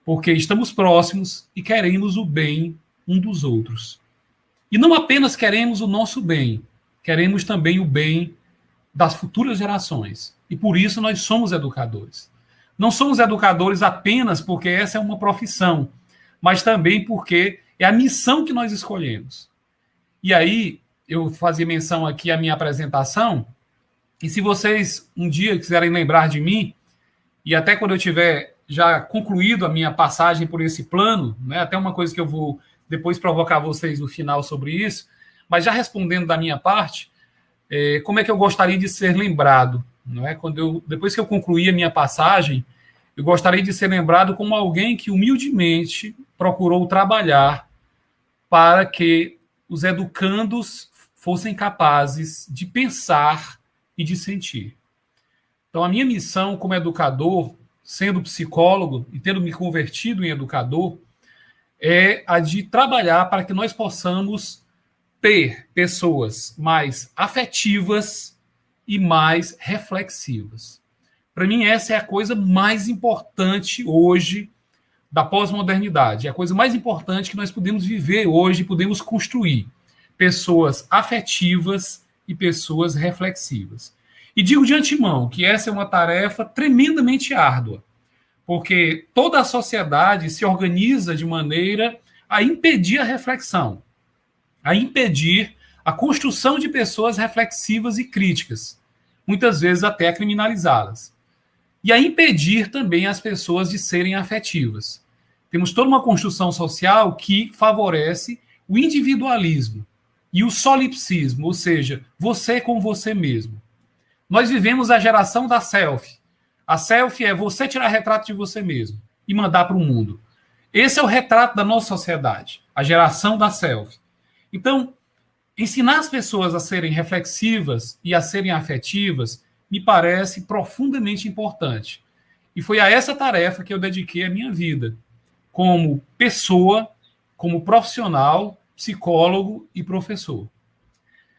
porque estamos próximos e queremos o bem um dos outros. E não apenas queremos o nosso bem, queremos também o bem das futuras gerações. E por isso nós somos educadores. Não somos educadores apenas porque essa é uma profissão, mas também porque é a missão que nós escolhemos. E aí, eu fazia menção aqui à minha apresentação, e se vocês um dia quiserem lembrar de mim, e até quando eu tiver já concluído a minha passagem por esse plano, né, até uma coisa que eu vou depois provocar vocês no final sobre isso, mas já respondendo da minha parte, como é que eu gostaria de ser lembrado? Não é? Depois que eu concluir a minha passagem, eu gostaria de ser lembrado como alguém que humildemente procurou trabalhar para que os educandos fossem capazes de pensar e de sentir. Então, a minha missão como educador, sendo psicólogo e tendo me convertido em educador, é a de trabalhar para que nós possamos ter pessoas mais afetivas e mais reflexivas. Para mim, essa é a coisa mais importante hoje da pós-modernidade. É a coisa mais importante que nós podemos viver hoje, podemos construir. Pessoas afetivas e pessoas reflexivas. E digo de antemão que essa é uma tarefa tremendamente árdua, porque toda a sociedade se organiza de maneira a impedir a reflexão, a impedir a construção de pessoas reflexivas e críticas, muitas vezes até criminalizá-las. E a impedir também as pessoas de serem afetivas. Temos toda uma construção social que favorece o individualismo e o solipsismo, ou seja, você com você mesmo. Nós vivemos a geração da selfie. A selfie é você tirar retrato de você mesmo e mandar para o mundo. Esse é o retrato da nossa sociedade, a geração da selfie. Então, ensinar as pessoas a serem reflexivas e a serem afetivas me parece profundamente importante. E foi a essa tarefa que eu dediquei a minha vida, como pessoa, como profissional, psicólogo e professor.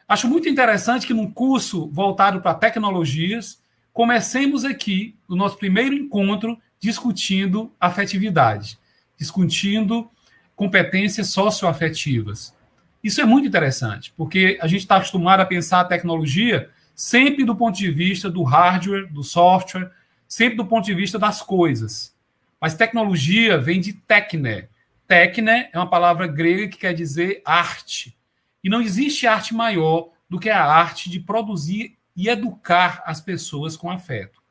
Acho muito interessante que num curso voltado para tecnologias, comecemos aqui o nosso primeiro encontro discutindo afetividade, discutindo competências socioafetivas. Isso é muito interessante, porque a gente está acostumado a pensar a tecnologia sempre do ponto de vista do hardware, do software, sempre do ponto de vista das coisas. Mas tecnologia vem de tekne. Tekne é uma palavra grega que quer dizer arte. E não existe arte maior do que a arte de produzir e educar as pessoas com afeto.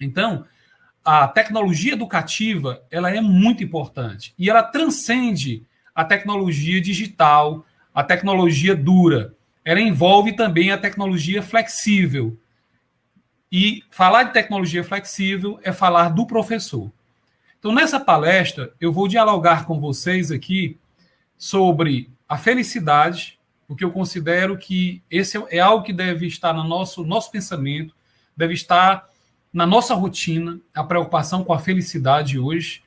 Então, a tecnologia educativa ela é muito importante e ela transcende a tecnologia digital, a tecnologia dura. Ela envolve também a tecnologia flexível. E falar de tecnologia flexível é falar do professor. Então, nessa palestra, eu vou dialogar com vocês aqui sobre a felicidade, porque eu considero que esse é algo que deve estar no nosso pensamento, deve estar na nossa rotina, a preocupação com a felicidade hoje.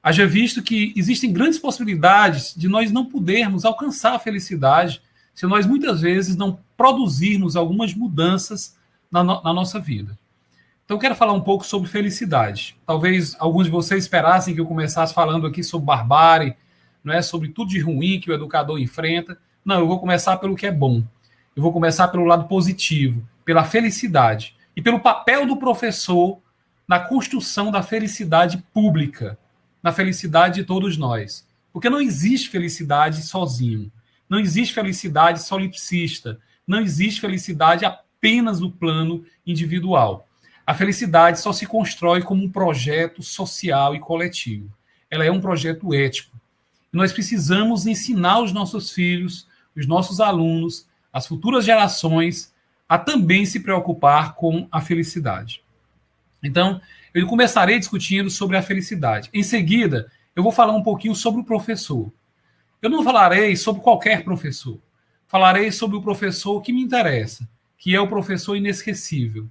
Haja visto que existem grandes possibilidades de nós não podermos alcançar a felicidade se nós muitas vezes não produzirmos algumas mudanças na nossa vida. Então, eu quero falar um pouco sobre felicidade. Talvez alguns de vocês esperassem que eu começasse falando aqui sobre barbárie, não é? Sobre tudo de ruim que o educador enfrenta. Não, eu vou começar pelo que é bom. Eu vou começar pelo lado positivo, pela felicidade e pelo papel do professor na construção da felicidade pública, na felicidade de todos nós. Porque não existe felicidade sozinho. Não existe felicidade solipsista. Não existe felicidade apenas no plano individual. A felicidade só se constrói como um projeto social e coletivo. Ela é um projeto ético. Nós precisamos ensinar os nossos filhos, os nossos alunos, as futuras gerações, a também se preocupar com a felicidade. Então, eu começarei discutindo sobre a felicidade. Em seguida, eu vou falar um pouquinho sobre o professor. Eu não falarei sobre qualquer professor. Falarei sobre o professor que me interessa, que é o professor inesquecível.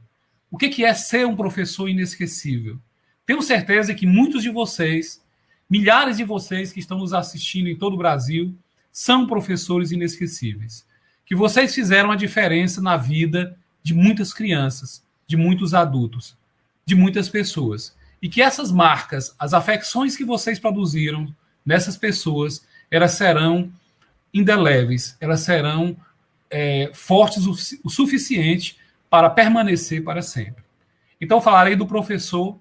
O que é ser um professor inesquecível? Tenho certeza que muitos de vocês, milhares de vocês que estão nos assistindo em todo o Brasil, são professores inesquecíveis. Que vocês fizeram a diferença na vida de muitas crianças, de muitos adultos, de muitas pessoas. e que essas marcas, as afecções que vocês produziram nessas pessoas, elas serão indeléveis, elas serão fortes o suficiente para permanecer para sempre. Então, falarei do professor,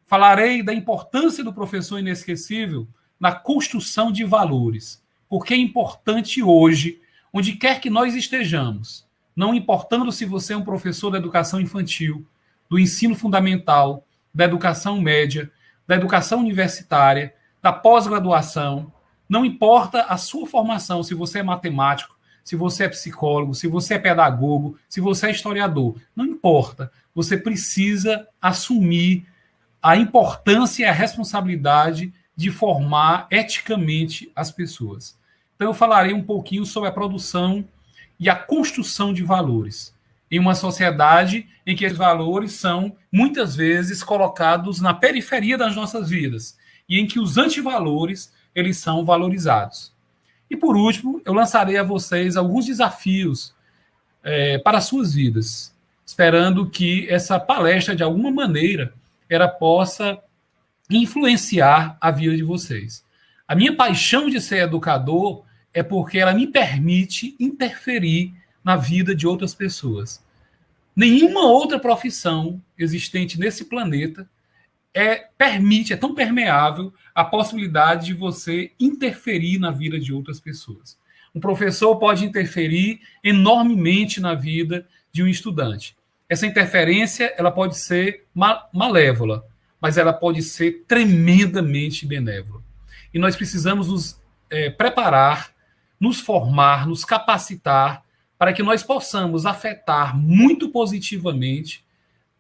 falarei da importância do professor inesquecível na construção de valores, porque é importante hoje, onde quer que nós estejamos, não importando se você é um professor da educação infantil, do ensino fundamental, da educação média, da educação universitária, da pós-graduação, não importa a sua formação, se você é matemático, se você é psicólogo, se você é pedagogo, se você é historiador, não importa. Você precisa assumir a importância e a responsabilidade de formar eticamente as pessoas. Então, eu falarei um pouquinho sobre a produção e a construção de valores em uma sociedade em que os valores são, muitas vezes, colocados na periferia das nossas vidas e em que os antivalores, eles são valorizados. E, por último, eu lançarei a vocês alguns desafios para as suas vidas, esperando que essa palestra, de alguma maneira, ela possa influenciar a vida de vocês. A minha paixão de ser educador é porque ela me permite interferir na vida de outras pessoas. Nenhuma outra profissão existente nesse planeta permite, é tão permeável a possibilidade de você interferir na vida de outras pessoas. Um professor pode interferir enormemente na vida de um estudante. Essa interferência, ela pode ser malévola, mas ela pode ser tremendamente benévola. E nós precisamos nos preparar, nos formar, nos capacitar para que nós possamos afetar muito positivamente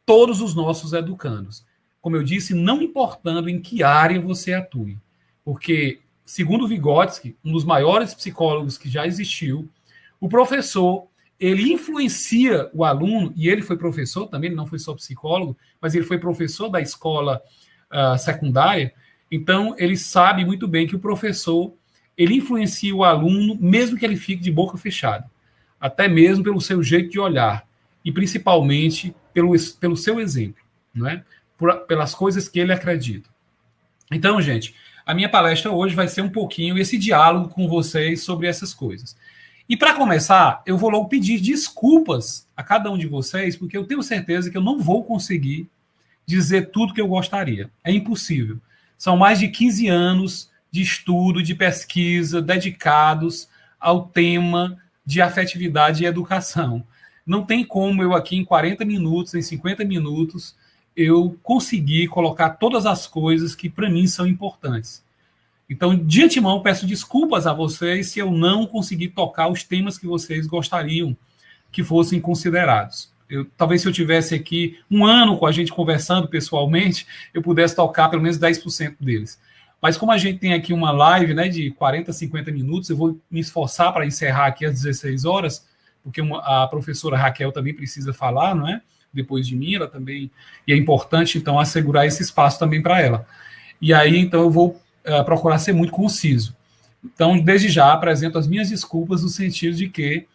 todos os nossos educandos. Como eu disse, não importando em que área você atue. Porque, segundo Vygotsky, um dos maiores psicólogos que já existiu, o professor, ele influencia o aluno, e ele foi professor também, ele não foi só psicólogo, mas ele foi professor da escola secundária, então ele sabe muito bem que o professor, ele influencia o aluno, mesmo que ele fique de boca fechada, até mesmo pelo seu jeito de olhar, e principalmente pelo seu exemplo, não é? Pelas coisas que ele acredita. Então, gente, a minha palestra hoje vai ser um pouquinho esse diálogo com vocês sobre essas coisas. E para começar, eu vou logo pedir desculpas a cada um de vocês, porque eu tenho certeza que eu não vou conseguir dizer tudo que eu gostaria. É impossível. São mais de 15 anos de estudo, de pesquisa, dedicados ao tema de afetividade e educação. Não tem como eu aqui em 40 minutos, em 50 minutos, eu conseguir colocar todas as coisas que para mim são importantes. Então, de antemão, peço desculpas a vocês se eu não conseguir tocar os temas que vocês gostariam que fossem considerados. Talvez se eu tivesse aqui um ano com a gente conversando pessoalmente, eu pudesse tocar pelo menos 10% deles. Mas como a gente tem aqui uma live, né, de 40, 50 minutos, eu vou me esforçar para encerrar aqui às 16 horas, porque a professora Raquel também precisa falar, não é? Depois de mim, ela também, e é importante, então, assegurar esse espaço também para ela. E aí, então, eu vou procurar ser muito conciso. Então, desde já, apresento as minhas desculpas no sentido de que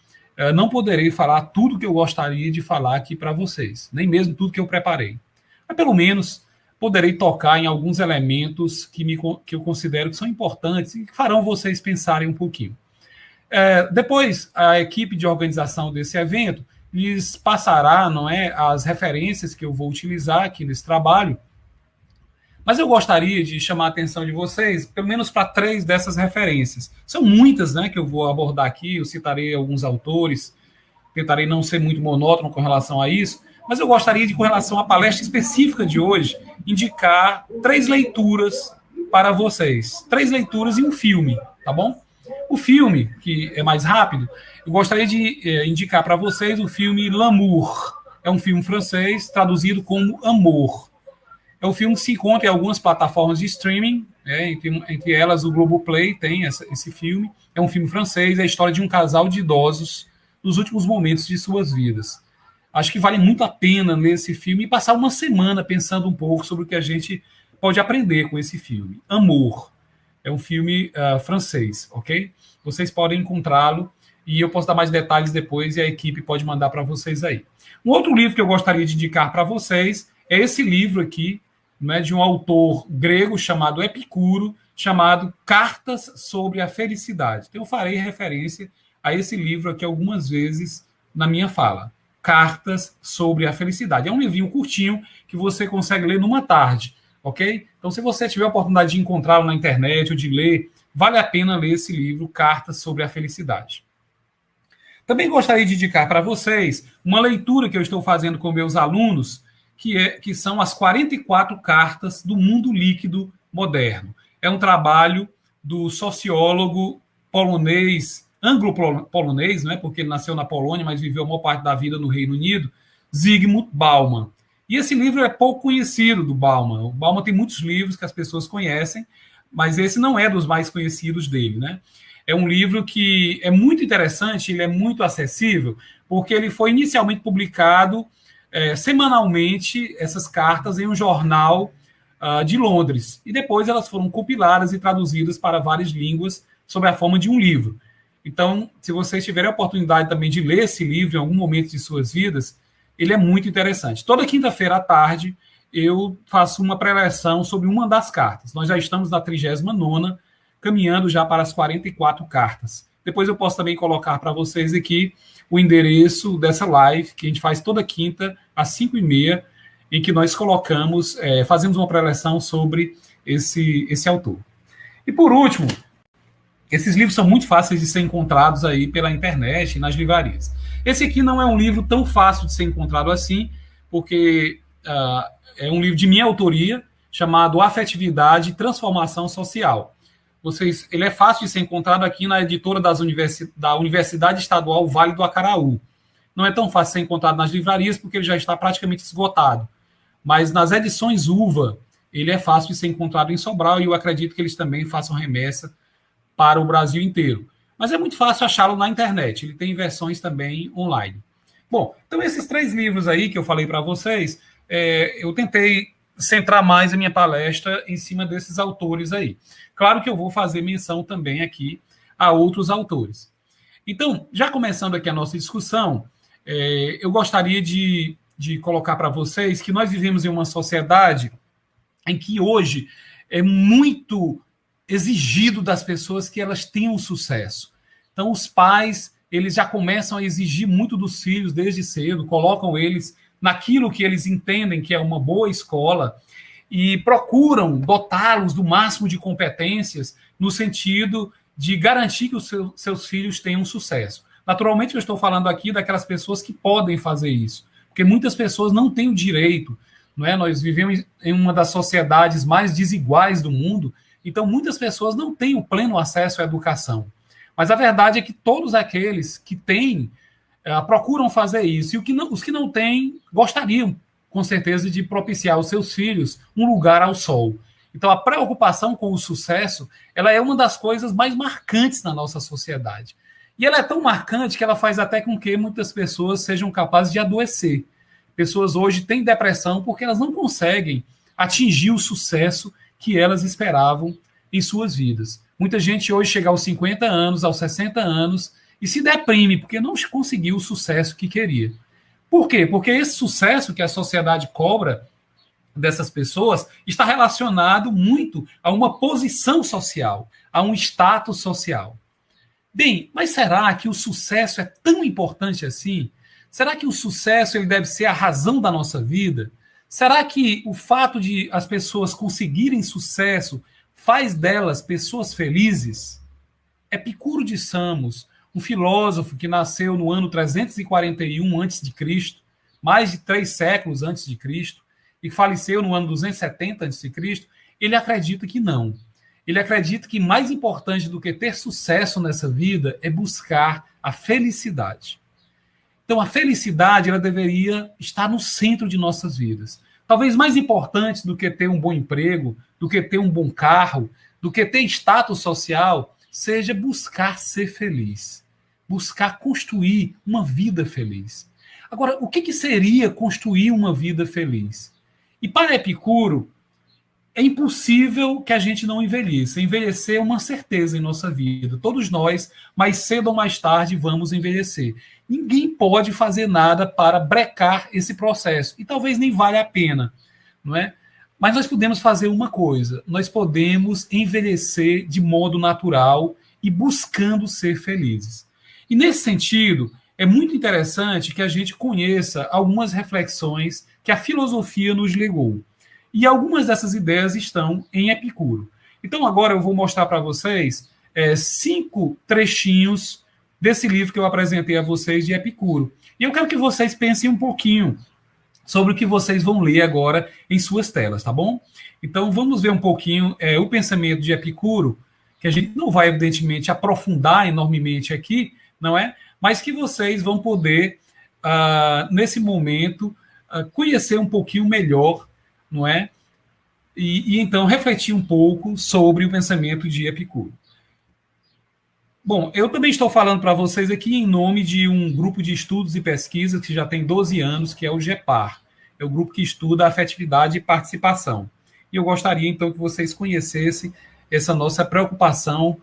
não poderei falar tudo que eu gostaria de falar aqui para vocês, nem mesmo tudo que eu preparei. Mas, pelo menos, poderei tocar em alguns elementos que eu considero que são importantes e que farão vocês pensarem um pouquinho. Depois, a equipe de organização desse evento lhes passará, não é, as referências que eu vou utilizar aqui nesse trabalho, mas eu gostaria de chamar a atenção de vocês, pelo menos para 3 dessas referências. São muitas, né, que eu vou abordar aqui, eu citarei alguns autores, tentarei não ser muito monótono com relação a isso, mas eu gostaria de, com relação à palestra específica de hoje, indicar 3 leituras para vocês. 3 leituras e um filme, tá bom? O filme, que é mais rápido, eu gostaria de indicar para vocês o filme L'Amour. É um filme francês, traduzido como Amor. É um filme que se encontra em algumas plataformas de streaming, entre elas o Globoplay tem esse filme. É um filme francês, é a história de um casal de idosos nos últimos momentos de suas vidas. Acho que vale muito a pena ler esse filme e passar uma semana pensando um pouco sobre o que a gente pode aprender com esse filme. Amor. É um filme francês, ok? Vocês podem encontrá-lo e eu posso dar mais detalhes depois e a equipe pode mandar para vocês aí. Um outro livro que eu gostaria de indicar para vocês é esse livro aqui, né, de um autor grego chamado Epicuro, chamado Cartas sobre a Felicidade. Então, eu farei referência a esse livro aqui algumas vezes na minha fala. Cartas sobre a Felicidade. É um livrinho curtinho que você consegue ler numa tarde, ok? Então, se você tiver a oportunidade de encontrá-lo na internet ou de ler, vale a pena ler esse livro, Cartas sobre a Felicidade. Também gostaria de indicar para vocês uma leitura que eu estou fazendo com meus alunos, que são as 44 cartas do mundo líquido moderno. É um trabalho do sociólogo polonês, anglo-polonês, né, porque ele nasceu na Polônia, mas viveu a maior parte da vida no Reino Unido, Zygmunt Bauman. E esse livro é pouco conhecido do Bauman. O Bauman tem muitos livros que as pessoas conhecem, mas esse não é dos mais conhecidos dele, né? É um livro que é muito interessante, ele é muito acessível, porque ele foi inicialmente publicado semanalmente, essas cartas, em um jornal de Londres. E depois elas foram compiladas e traduzidas para várias línguas sob a forma de um livro. Então, se vocês tiverem a oportunidade também de ler esse livro em algum momento de suas vidas, ele é muito interessante. Toda quinta-feira à tarde, eu faço uma preleção sobre uma das cartas. Nós já estamos na 39ª, caminhando já para as 44 cartas. Depois eu posso também colocar para vocês aqui o endereço dessa live, que a gente faz toda quinta, às 5h30, em que nós colocamos, fazemos uma preleção sobre esse autor. E por último, esses livros são muito fáceis de ser encontrados aí pela internet e nas livrarias. Esse aqui não é um livro tão fácil de ser encontrado assim, porque é um livro de minha autoria, chamado Afetividade e Transformação Social. Ele é fácil de ser encontrado aqui na editora da Universidade Estadual Vale do Acaraú. Não é tão fácil de ser encontrado nas livrarias, porque ele já está praticamente esgotado. Mas nas edições UVA, ele é fácil de ser encontrado em Sobral, e eu acredito que eles também façam remessa para o Brasil inteiro. Mas é muito fácil achá-lo na internet. Ele tem versões também online. Bom, então esses 3 livros aí que eu falei para vocês, eu tentei centrar mais a minha palestra em cima desses autores aí. Claro que eu vou fazer menção também aqui a outros autores. Então, já começando aqui a nossa discussão, eu gostaria de colocar para vocês que nós vivemos em uma sociedade em que hoje é muito exigido das pessoas que elas tenham sucesso. Então, os pais, eles já começam a exigir muito dos filhos desde cedo, colocam eles naquilo que eles entendem que é uma boa escola e procuram dotá-los do máximo de competências no sentido de garantir que os seus filhos tenham sucesso. Naturalmente, eu estou falando aqui daquelas pessoas que podem fazer isso, porque muitas pessoas não têm o direito, não é? Nós vivemos em uma das sociedades mais desiguais do mundo, então muitas pessoas não têm o pleno acesso à educação. Mas a verdade é que todos aqueles que têm procuram fazer isso, e os que não têm gostariam, com certeza, de propiciar aos seus filhos um lugar ao sol. Então, a preocupação com o sucesso, ela é uma das coisas mais marcantes na nossa sociedade. E ela é tão marcante que ela faz até com que muitas pessoas sejam capazes de adoecer. Pessoas hoje têm depressão porque elas não conseguem atingir o sucesso que elas esperavam em suas vidas. Muita gente hoje chega aos 50 anos, aos 60 anos, e se deprime porque não conseguiu o sucesso que queria. Por quê? Porque esse sucesso que a sociedade cobra dessas pessoas está relacionado muito a uma posição social, a um status social. Bem, mas será que o sucesso é tão importante assim? Será que o sucesso ele deve ser a razão da nossa vida? Será que o fato de as pessoas conseguirem sucesso faz delas pessoas felizes? Epicuro de Samos, um filósofo que nasceu no ano 341 a.C., mais de 3 séculos antes de Cristo, e faleceu no ano 270 a.C., ele acredita que não. Ele acredita que mais importante do que ter sucesso nessa vida é buscar a felicidade. Então, a felicidade ela deveria estar no centro de nossas vidas. Talvez mais importante do que ter um bom emprego, do que ter um bom carro, do que ter status social, seja buscar ser feliz. Buscar construir uma vida feliz. Agora, o que seria construir uma vida feliz? E para Epicuro, é impossível que a gente não envelheça. Envelhecer é uma certeza em nossa vida. Todos nós, mais cedo ou mais tarde, vamos envelhecer. Ninguém pode fazer nada para brecar esse processo. E talvez nem valha a pena. Não é? Mas nós podemos fazer uma coisa: nós podemos envelhecer de modo natural e buscando ser felizes. E nesse sentido, é muito interessante que a gente conheça algumas reflexões que a filosofia nos legou. E algumas dessas ideias estão em Epicuro. Então, agora eu vou mostrar para vocês 5 trechinhos desse livro que eu apresentei a vocês de Epicuro. E eu quero que vocês pensem um pouquinho sobre o que vocês vão ler agora em suas telas, tá bom? Então, vamos ver um pouquinho o pensamento de Epicuro, que a gente não vai, evidentemente, aprofundar enormemente aqui, não é? Mas que vocês vão poder, nesse momento, conhecer um pouquinho melhor, não é? E então refletir um pouco sobre o pensamento de Epicuro. Bom, eu também estou falando para vocês aqui em nome de um grupo de estudos e pesquisas que já tem 12 anos, que é o GEPAR. É o grupo que estuda afetividade e participação. E eu gostaria, então, que vocês conhecessem essa nossa preocupação,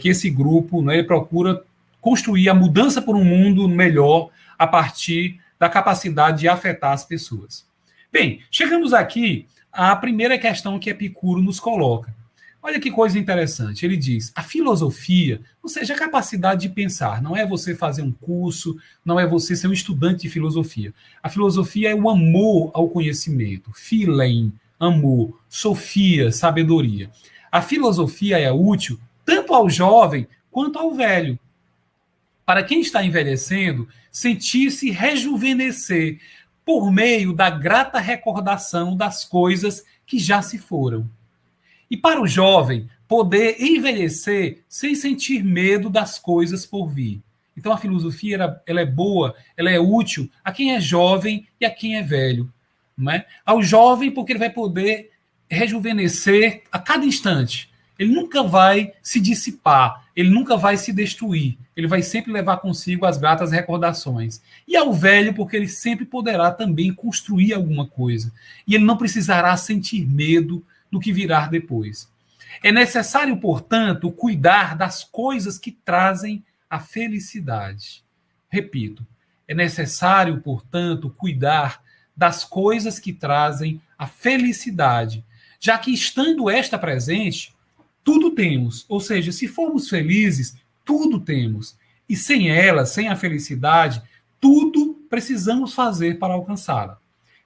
que esse grupo, né, procura construir a mudança por um mundo melhor a partir da capacidade de afetar as pessoas. Bem, chegamos aqui à primeira questão que Epicuro nos coloca. Olha que coisa interessante. Ele diz: a filosofia, ou seja, a capacidade de pensar, não é você fazer um curso, não é você ser um estudante de filosofia. A filosofia é o amor ao conhecimento, philein, amor, sofia, sabedoria. A filosofia é útil tanto ao jovem quanto ao velho. Para quem está envelhecendo, sentir-se rejuvenescer por meio da grata recordação das coisas que já se foram. E para o jovem, poder envelhecer sem sentir medo das coisas por vir. Então a filosofia ela é boa, ela é útil a quem é jovem e a quem é velho. Não é? Ao jovem, porque ele vai poder rejuvenescer a cada instante. Ele nunca vai se dissipar, ele nunca vai se destruir. Ele vai sempre levar consigo as gratas recordações. E ao velho, porque ele sempre poderá também construir alguma coisa. E ele não precisará sentir medo do que virá depois. É necessário, portanto, cuidar das coisas que trazem a felicidade. Repito, é necessário, portanto, cuidar das coisas que trazem a felicidade, já que estando esta presente, tudo temos. Ou seja, se formos felizes, tudo temos. E sem ela, sem a felicidade, tudo precisamos fazer para alcançá-la.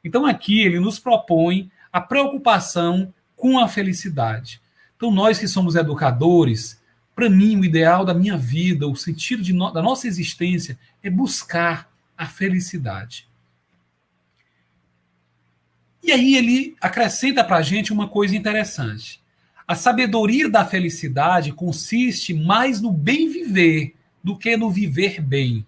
Então aqui ele nos propõe a preocupação com a felicidade. Então, nós que somos educadores, para mim, o ideal da minha vida, o sentido da nossa existência é buscar a felicidade. E aí ele acrescenta para a gente uma coisa interessante. A sabedoria da felicidade consiste mais no bem viver do que no viver bem.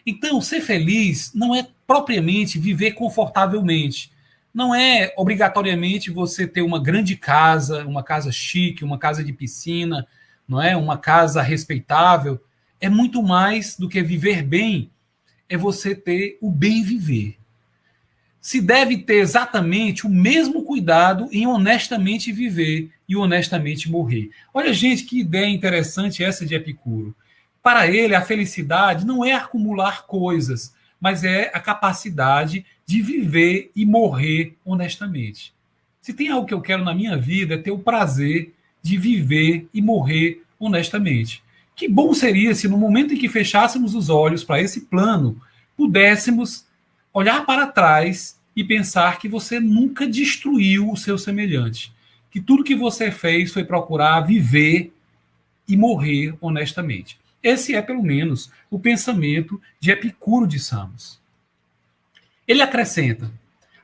Então, ser feliz não é propriamente viver confortavelmente. Não é obrigatoriamente você ter uma grande casa, uma casa chique, uma casa de piscina, não é? Uma casa respeitável. É muito mais do que viver bem, é você ter o bem viver. Se deve ter exatamente o mesmo cuidado em honestamente viver e honestamente morrer. Olha, gente, que ideia interessante essa de Epicuro. Para ele, a felicidade não é acumular coisas, mas é a capacidade de viver e morrer honestamente. Se tem algo que eu quero na minha vida, é ter o prazer de viver e morrer honestamente. Que bom seria se no momento em que fechássemos os olhos para esse plano, pudéssemos olhar para trás e pensar que você nunca destruiu o seu semelhante. Que tudo que você fez foi procurar viver e morrer honestamente. Esse é, pelo menos, o pensamento de Epicuro de Samos. Ele acrescenta: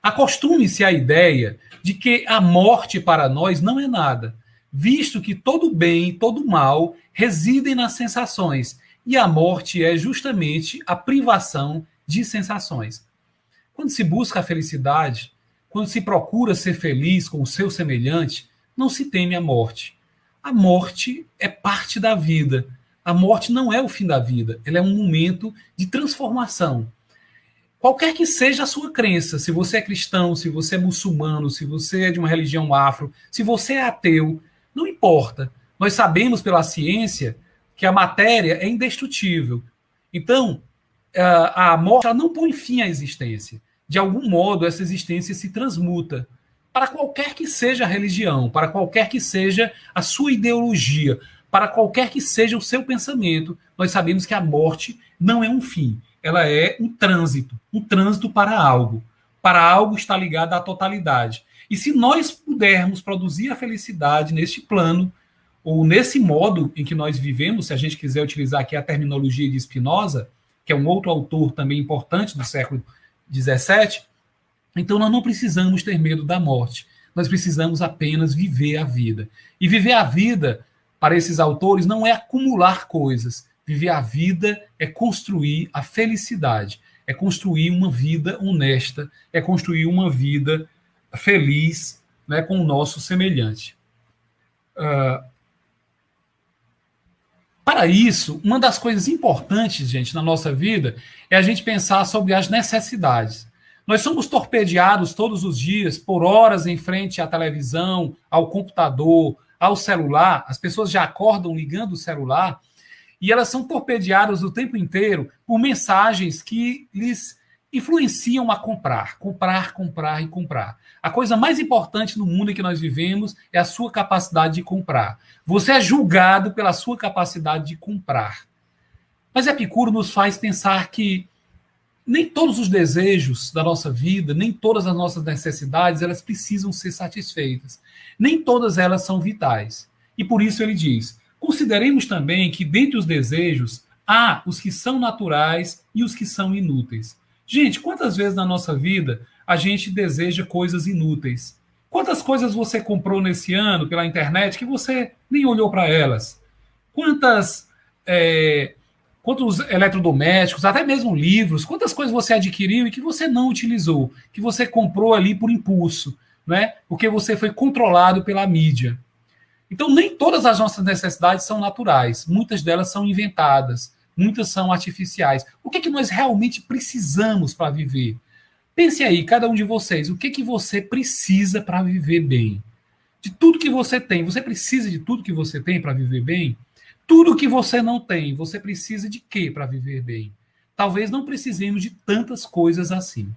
acostume-se à ideia de que a morte para nós não é nada, visto que todo bem e todo mal residem nas sensações, e a morte é justamente a privação de sensações. Quando se busca a felicidade, quando se procura ser feliz com o seu semelhante, não se teme a morte. A morte é parte da vida. A morte não é o fim da vida, ela é um momento de transformação. Qualquer que seja a sua crença, se você é cristão, se você é muçulmano, se você é de uma religião afro, se você é ateu, não importa. Nós sabemos pela ciência que a matéria é indestrutível. Então, a morte ela não põe fim à existência. De algum modo, essa existência se transmuta. para qualquer que seja a religião, para qualquer que seja a sua ideologia, para qualquer que seja o seu pensamento, nós sabemos que a morte não é um fim, ela é um trânsito para algo está ligado à totalidade. E se nós pudermos produzir a felicidade neste plano, ou nesse modo em que nós vivemos, se a gente quiser utilizar aqui a terminologia de Spinoza, que é um outro autor também importante do século XVII, então nós não precisamos ter medo da morte, nós precisamos apenas viver a vida. E viver a vida, para esses autores, não é acumular coisas. Viver a vida é construir a felicidade, é construir uma vida honesta, é construir uma vida feliz, né, com o nosso semelhante. Para isso, uma das coisas importantes, gente, na nossa vida é a gente pensar sobre as necessidades. Nós somos torpedeados todos os dias, por horas em frente à televisão, ao computador, ao celular. As pessoas já acordam ligando o celular e elas são torpedeadas o tempo inteiro por mensagens que lhes influenciam a comprar, comprar e comprar. A coisa mais importante no mundo em que nós vivemos é a sua capacidade de comprar. Você é julgado pela sua capacidade de comprar. Mas Epicuro nos faz pensar que nem todos os desejos da nossa vida, nem todas as nossas necessidades, elas precisam ser satisfeitas. Nem todas elas são vitais. E por isso ele diz, consideremos também que dentre os desejos há os que são naturais e os que são inúteis. Gente, quantas vezes na nossa vida a gente deseja coisas inúteis? Quantas coisas você comprou nesse ano pela internet que você nem olhou para elas? Quantos eletrodomésticos, até mesmo livros, quantas coisas você adquiriu e que você não utilizou, que você comprou ali por impulso, né? Porque você foi controlado pela mídia. Então, nem todas as nossas necessidades são naturais, muitas delas são inventadas, muitas são artificiais. O que é que nós realmente precisamos para viver? Pense aí, cada um de vocês, o que é que você precisa para viver bem? De tudo que você tem, você precisa de tudo que você tem para viver bem? Tudo que você não tem, você precisa de quê para viver bem? Talvez não precisemos de tantas coisas assim.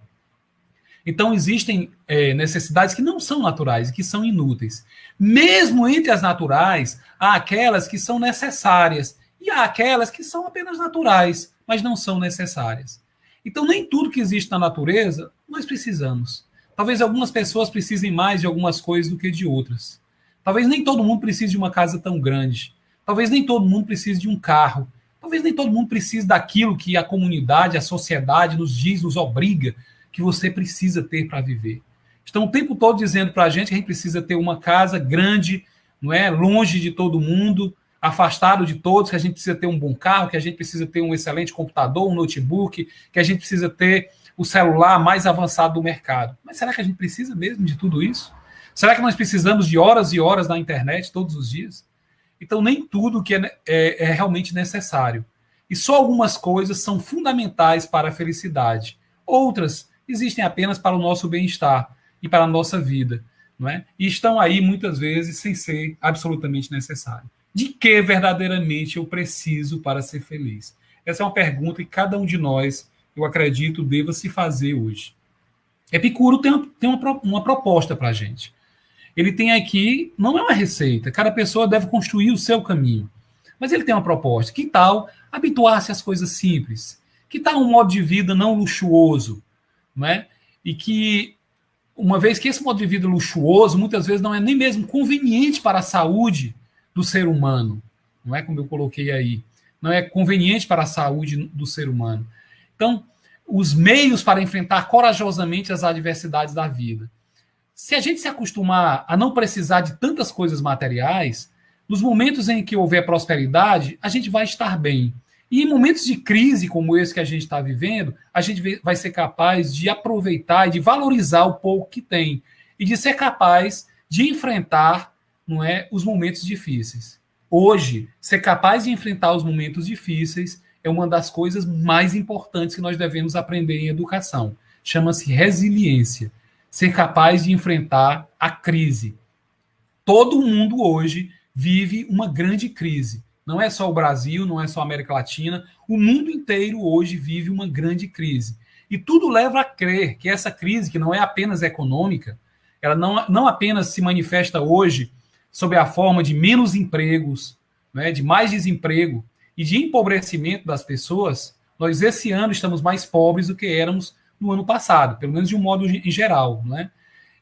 Então, existem necessidades que não são naturais e que são inúteis. Mesmo entre as naturais, há aquelas que são necessárias e há aquelas que são apenas naturais, mas não são necessárias. Então, nem tudo que existe na natureza nós precisamos. Talvez algumas pessoas precisem mais de algumas coisas do que de outras. Talvez nem todo mundo precise de uma casa tão grande. Talvez nem todo mundo precise de um carro. Talvez nem todo mundo precise daquilo que a comunidade, a sociedade nos diz, nos obriga que você precisa ter para viver. Estão o tempo todo dizendo para a gente que a gente precisa ter uma casa grande, não é? Longe de todo mundo, afastado de todos, que a gente precisa ter um bom carro, que a gente precisa ter um excelente computador, um notebook, que a gente precisa ter o celular mais avançado do mercado. Mas será que a gente precisa mesmo de tudo isso? Será que nós precisamos de horas e horas na internet todos os dias? Então, nem tudo que é realmente necessário. E só algumas coisas são fundamentais para a felicidade. Outras existem apenas para o nosso bem-estar e para a nossa vida, não é? E estão aí, muitas vezes, sem ser absolutamente necessário. De que verdadeiramente eu preciso para ser feliz? Essa é uma pergunta que cada um de nós, eu acredito, deva se fazer hoje. Epicuro tem uma proposta para a gente. Ele tem aqui, não é uma receita, cada pessoa deve construir o seu caminho. Mas ele tem uma proposta. Que tal habituar-se às coisas simples? Que tal um modo de vida não luxuoso? Não é? E que, uma vez que esse modo de vida luxuoso, muitas vezes não é nem mesmo conveniente para a saúde do ser humano. Não é como eu coloquei aí. Não é conveniente para a saúde do ser humano. Então, os meios para enfrentar corajosamente as adversidades da vida. Se a gente se acostumar a não precisar de tantas coisas materiais, nos momentos em que houver prosperidade, a gente vai estar bem. E em momentos de crise como esse que a gente está vivendo, a gente vai ser capaz de aproveitar e de valorizar o pouco que tem. E de ser capaz de enfrentar, não é, os momentos difíceis. Hoje, ser capaz de enfrentar os momentos difíceis é uma das coisas mais importantes que nós devemos aprender em educação. Chama-se resiliência. Ser capaz de enfrentar a crise. Todo mundo hoje vive uma grande crise. Não é só o Brasil, não é só a América Latina. O mundo inteiro hoje vive uma grande crise. E tudo leva a crer que essa crise, que não é apenas econômica, ela não apenas se manifesta hoje sob a forma de menos empregos, né, de mais desemprego e de empobrecimento das pessoas. Nós, esse ano, estamos mais pobres do que éramos no ano passado, pelo menos de um modo em geral, né?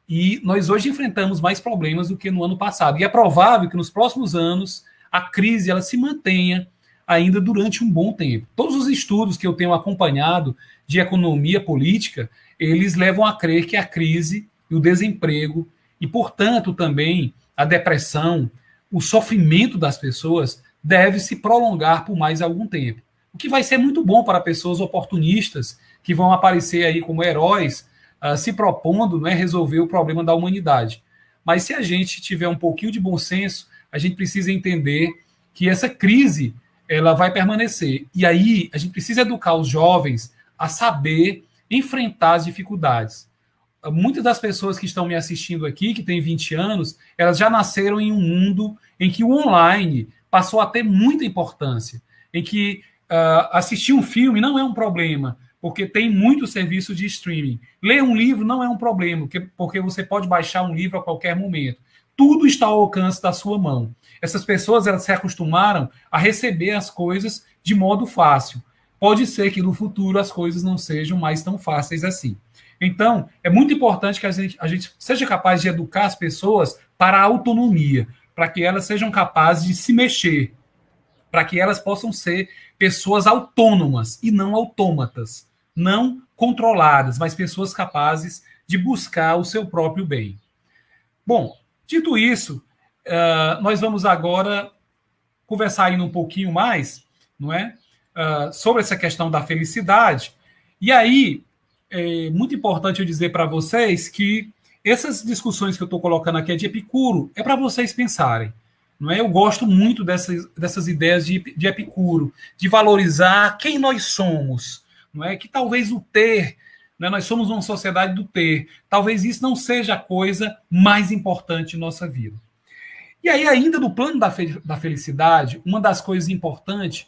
E nós hoje enfrentamos mais problemas do que no ano passado. E é provável que nos próximos anos a crise ela se mantenha ainda durante um bom tempo. Todos os estudos que eu tenho acompanhado de economia política, eles levam a crer que a crise e o desemprego e, portanto, também a depressão, o sofrimento das pessoas deve se prolongar por mais algum tempo. O que vai ser muito bom para pessoas oportunistas que vão aparecer aí como heróis, se propondo, né, resolver o problema da humanidade. Mas se a gente tiver um pouquinho de bom senso, a gente precisa entender que essa crise ela vai permanecer. E aí a gente precisa educar os jovens a saber enfrentar as dificuldades. Muitas das pessoas que estão me assistindo aqui, que têm 20 anos, elas já nasceram em um mundo em que o online passou a ter muita importância, em que assistir um filme não é um problema, porque tem muito serviço de streaming. Ler um livro não é um problema, porque você pode baixar um livro a qualquer momento. Tudo está ao alcance da sua mão. Essas pessoas elas se acostumaram a receber as coisas de modo fácil. Pode ser que no futuro as coisas não sejam mais tão fáceis assim. Então, é muito importante que a gente seja capaz de educar as pessoas para a autonomia, para que elas sejam capazes de se mexer, para que elas possam ser pessoas autônomas e não autômatas, não controladas, mas pessoas capazes de buscar o seu próprio bem. Bom, dito isso, nós vamos agora conversar ainda um pouquinho mais, não é? Sobre essa questão da felicidade. E aí, é muito importante eu dizer para vocês que essas discussões que eu estou colocando aqui é de Epicuro, é para vocês pensarem. Não é? Eu gosto muito dessas ideias de Epicuro, de valorizar quem nós somos. Não é? Que talvez o ter, né? Nós somos uma sociedade do ter, talvez isso não seja a coisa mais importante em nossa vida. E aí, ainda no plano da felicidade, uma das coisas importantes,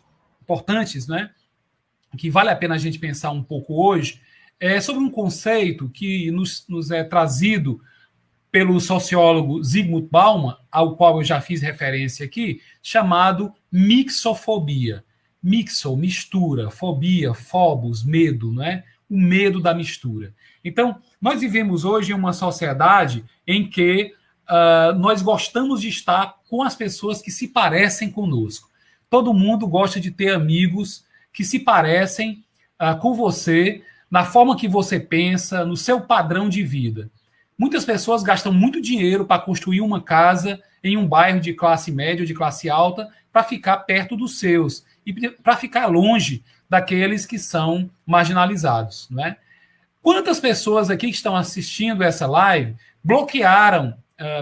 né, que vale a pena a gente pensar um pouco hoje, é sobre um conceito que nos é trazido pelo sociólogo Zygmunt Bauman, ao qual eu já fiz referência aqui, chamado mixofobia. Mixo, mistura, fobia, phobos, medo, não é? O medo da mistura. Então, nós vivemos hoje em uma sociedade em que nós gostamos de estar com as pessoas que se parecem conosco. Todo mundo gosta de ter amigos que se parecem com você, na forma que você pensa, no seu padrão de vida. Muitas pessoas gastam muito dinheiro para construir uma casa em um bairro de classe média ou de classe alta para ficar perto dos seus e para ficar longe daqueles que são marginalizados, não é? Quantas pessoas aqui que estão assistindo essa live bloquearam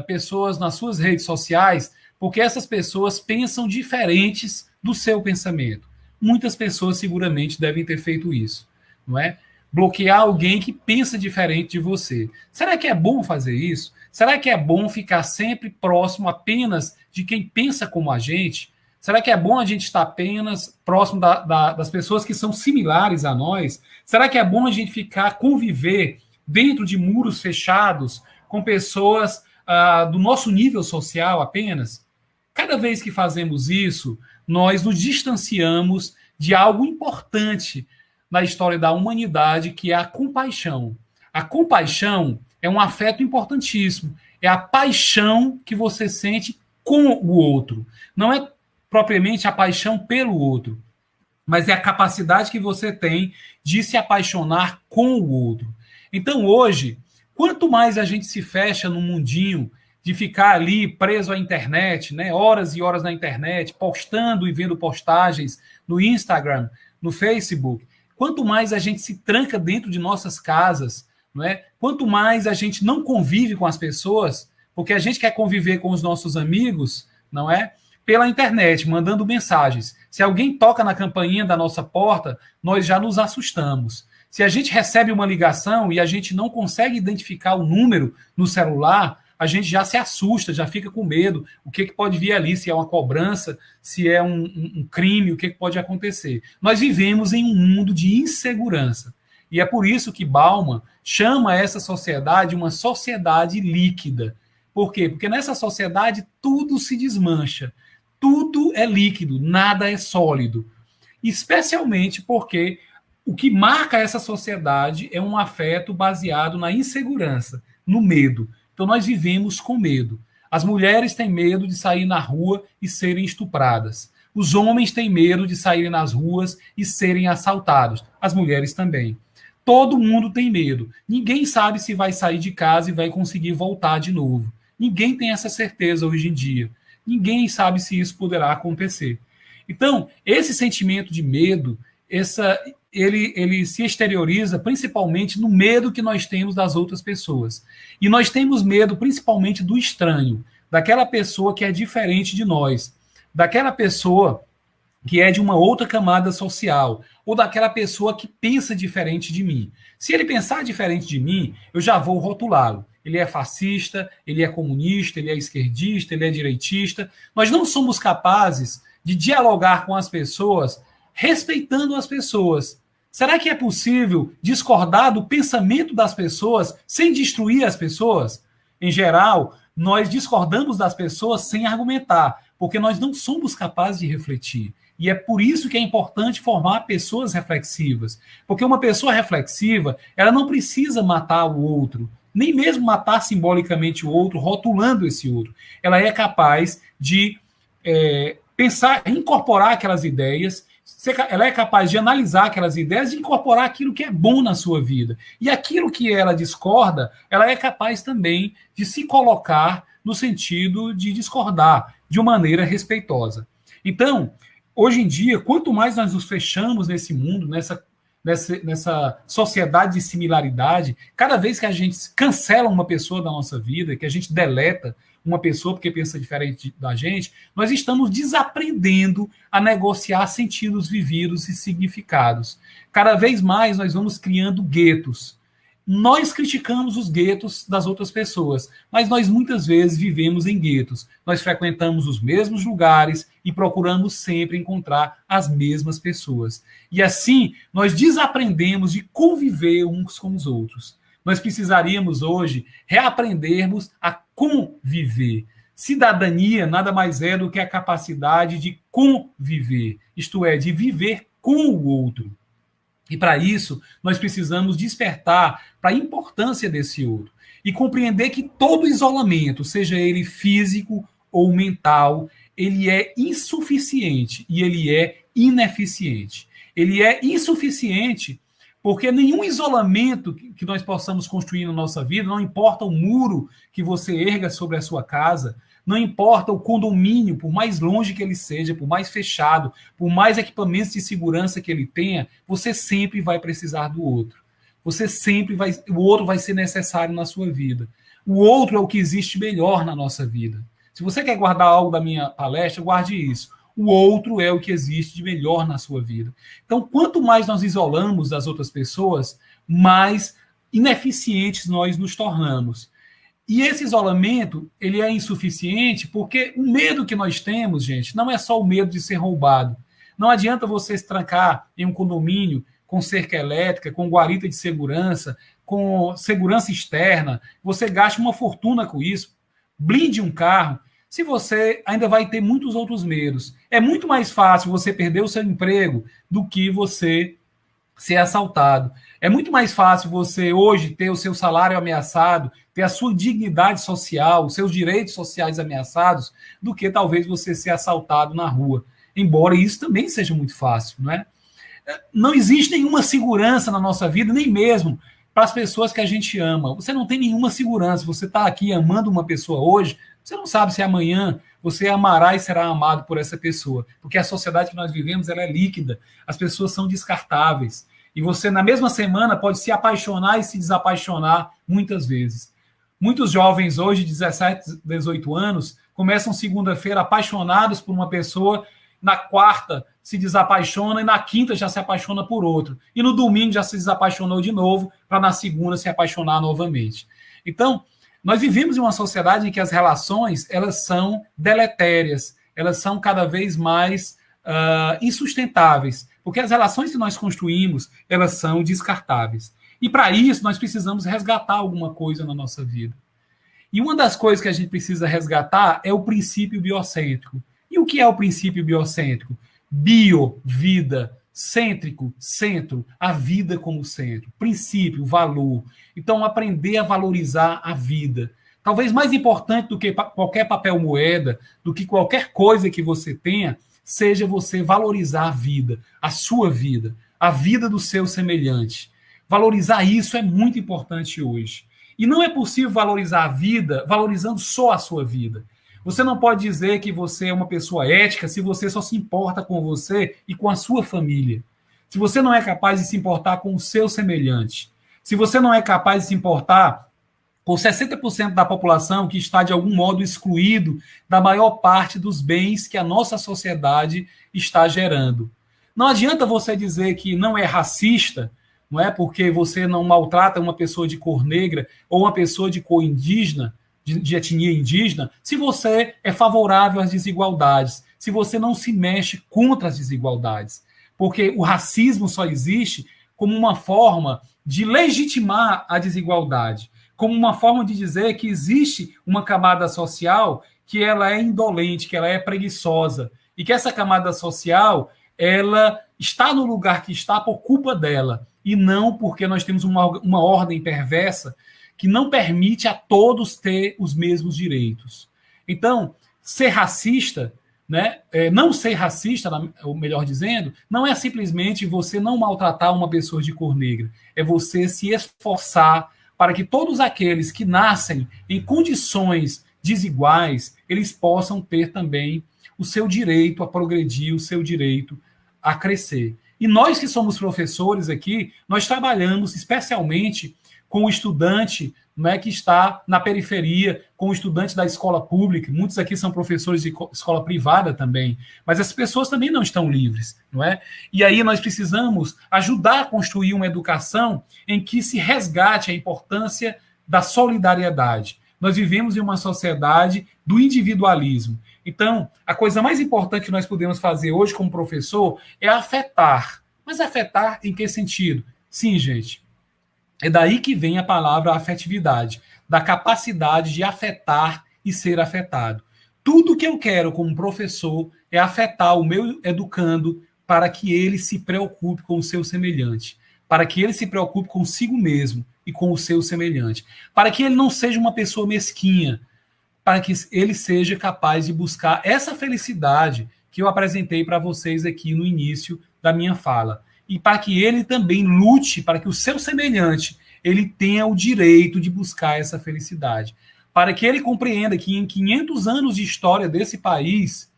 pessoas nas suas redes sociais porque essas pessoas pensam diferentes do seu pensamento? Muitas pessoas seguramente devem ter feito isso, não é? Bloquear alguém que pensa diferente de você. Será que é bom fazer isso? Será que é bom ficar sempre próximo apenas de quem pensa como a gente? Será que é bom a gente estar apenas próximo das pessoas que são similares a nós? Será que é bom a gente conviver dentro de muros fechados com pessoas do nosso nível social apenas? Cada vez que fazemos isso, nós nos distanciamos de algo importante na história da humanidade, que é a compaixão. A compaixão é um afeto importantíssimo. É a paixão que você sente com o outro. Não é propriamente a paixão pelo outro, mas é a capacidade que você tem de se apaixonar com o outro. Então, hoje, quanto mais a gente se fecha no mundinho de ficar ali preso à internet, né, horas e horas na internet, postando e vendo postagens no Instagram, no Facebook, quanto mais a gente se tranca dentro de nossas casas, não é? Quanto mais a gente não convive com as pessoas, porque a gente quer conviver com os nossos amigos, não é? Pela internet, mandando mensagens. Se alguém toca na campainha da nossa porta, nós já nos assustamos. Se a gente recebe uma ligação e a gente não consegue identificar o número no celular, a gente já se assusta, já fica com medo. O que pode vir ali? Se é uma cobrança, se é um crime, o que pode acontecer? Nós vivemos em um mundo de insegurança. E é por isso que Bauman chama essa sociedade uma sociedade líquida. Por quê? Porque nessa sociedade tudo se desmancha, tudo é líquido, nada é sólido. Especialmente porque o que marca essa sociedade é um afeto baseado na insegurança, no medo. Então nós vivemos com medo. As mulheres têm medo de sair na rua e serem estupradas. Os homens têm medo de saírem nas ruas e serem assaltados. As mulheres também. Todo mundo tem medo. Ninguém sabe se vai sair de casa e vai conseguir voltar de novo. Ninguém tem essa certeza hoje em dia. Ninguém sabe se isso poderá acontecer. Então, esse sentimento de medo, ele se exterioriza principalmente no medo que nós temos das outras pessoas. E nós temos medo principalmente do estranho, daquela pessoa que é diferente de nós, daquela pessoa que é de uma outra camada social, ou daquela pessoa que pensa diferente de mim. Se ele pensar diferente de mim, eu já vou rotulá-lo. Ele é fascista, ele é comunista, ele é esquerdista, ele é direitista. Nós não somos capazes de dialogar com as pessoas respeitando as pessoas. Será que é possível discordar do pensamento das pessoas sem destruir as pessoas? Em geral, nós discordamos das pessoas sem argumentar, porque nós não somos capazes de refletir. E é por isso que é importante formar pessoas reflexivas. Porque uma pessoa reflexiva, ela não precisa matar o outro, nem mesmo matar simbolicamente o outro, rotulando esse outro. Ela é capaz de pensar, incorporar aquelas ideias, ela é capaz de analisar aquelas ideias e incorporar aquilo que é bom na sua vida. E aquilo que ela discorda, ela é capaz também de se colocar no sentido de discordar de uma maneira respeitosa. Então, hoje em dia, quanto mais nós nos fechamos nesse mundo, nessa sociedade de similaridade, cada vez que a gente cancela uma pessoa da nossa vida, que a gente deleta uma pessoa porque pensa diferente da gente, nós estamos desaprendendo a negociar sentidos vividos e significados. Cada vez mais nós vamos criando guetos. Nós criticamos os guetos das outras pessoas, mas nós muitas vezes vivemos em guetos. Nós frequentamos os mesmos lugares e procuramos sempre encontrar as mesmas pessoas. E assim, nós desaprendemos de conviver uns com os outros. Nós precisaríamos hoje reaprendermos a conviver. Cidadania nada mais é do que a capacidade de conviver, isto é, de viver com o outro. E para isso, nós precisamos despertar para a importância desse outro e compreender que todo isolamento, seja ele físico ou mental, ele é insuficiente e ele é ineficiente. Ele é insuficiente porque nenhum isolamento que nós possamos construir na nossa vida, não importa o muro que você erga sobre a sua casa, não importa o condomínio, por mais longe que ele seja, por mais fechado, por mais equipamentos de segurança que ele tenha, você sempre vai precisar do outro. O outro vai ser necessário na sua vida. O outro é o que existe melhor na nossa vida. Se você quer guardar algo da minha palestra, guarde isso. O outro é o que existe de melhor na sua vida. Então, quanto mais nós isolamos das outras pessoas, mais ineficientes nós nos tornamos. E esse isolamento, ele é insuficiente porque o medo que nós temos, gente, não é só o medo de ser roubado. Não adianta você se trancar em um condomínio com cerca elétrica, com guarita de segurança, com segurança externa. Você gasta uma fortuna com isso, blinde um carro, se você ainda vai ter muitos outros medos. É muito mais fácil você perder o seu emprego do que você ser assaltado. É muito mais fácil você hoje ter o seu salário ameaçado, ter a sua dignidade social, os seus direitos sociais ameaçados, do que talvez você ser assaltado na rua. Embora isso também seja muito fácil, não é? Não existe nenhuma segurança na nossa vida, nem mesmo para as pessoas que a gente ama. Você não tem nenhuma segurança. Você está aqui amando uma pessoa hoje, você não sabe se amanhã você amará e será amado por essa pessoa. Porque a sociedade que nós vivemos, ela é líquida. As pessoas são descartáveis. E você, na mesma semana, pode se apaixonar e se desapaixonar muitas vezes. Muitos jovens hoje, de 17, 18 anos, começam segunda-feira apaixonados por uma pessoa, na quarta se desapaixona e na quinta já se apaixona por outro. E no domingo já se desapaixonou de novo, para na segunda se apaixonar novamente. Então, nós vivemos em uma sociedade em que as relações, elas são deletérias, elas são cada vez mais insustentáveis, porque as relações que nós construímos, elas são descartáveis. E para isso, nós precisamos resgatar alguma coisa na nossa vida. E uma das coisas que a gente precisa resgatar é o princípio biocêntrico. E o que é o princípio biocêntrico? Bio, vida, cêntrico, centro, a vida como centro. Princípio, valor. Então, aprender a valorizar a vida. Talvez mais importante do que qualquer papel moeda, do que qualquer coisa que você tenha, seja você valorizar a vida, a sua vida, a vida do seu semelhante. Valorizar isso é muito importante hoje. E não é possível valorizar a vida valorizando só a sua vida. Você não pode dizer que você é uma pessoa ética se você só se importa com você e com a sua família. Se você não é capaz de se importar com o seu semelhante. Se você não é capaz de se importar com 60% da população que está, de algum modo, excluído da maior parte dos bens que a nossa sociedade está gerando. Não adianta você dizer que não é racista, não é porque você não maltrata uma pessoa de cor negra ou uma pessoa de cor indígena, de etnia indígena, se você é favorável às desigualdades, se você não se mexe contra as desigualdades. Porque o racismo só existe como uma forma de legitimar a desigualdade, como uma forma de dizer que existe uma camada social que ela é indolente, que ela é preguiçosa, e que essa camada social ela está no lugar que está por culpa dela, e não porque nós temos uma ordem perversa que não permite a todos ter os mesmos direitos. Então, ser racista, né, não ser racista, ou melhor dizendo, não é simplesmente você não maltratar uma pessoa de cor negra, é você se esforçar para que todos aqueles que nascem em condições desiguais, eles possam ter também o seu direito a progredir, o seu direito a crescer. E nós que somos professores aqui, nós trabalhamos especialmente com o estudante, não é, que está na periferia, com o estudante da escola pública. Muitos aqui são professores de escola privada também, mas as pessoas também não estão livres, não é? E aí nós precisamos ajudar a construir uma educação em que se resgate a importância da solidariedade. Nós vivemos em uma sociedade do individualismo. Então, a coisa mais importante que nós podemos fazer hoje como professor é afetar. Mas afetar em que sentido? Sim, gente, é daí que vem a palavra afetividade, da capacidade de afetar e ser afetado. Tudo que eu quero como professor é afetar o meu educando para que ele se preocupe com o seu semelhante, para que ele se preocupe consigo mesmo e com o seu semelhante, para que ele não seja uma pessoa mesquinha, para que ele seja capaz de buscar essa felicidade que eu apresentei para vocês aqui no início da minha fala. E para que ele também lute para que o seu semelhante ele tenha o direito de buscar essa felicidade. Para que ele compreenda que em 500 anos de história desse país,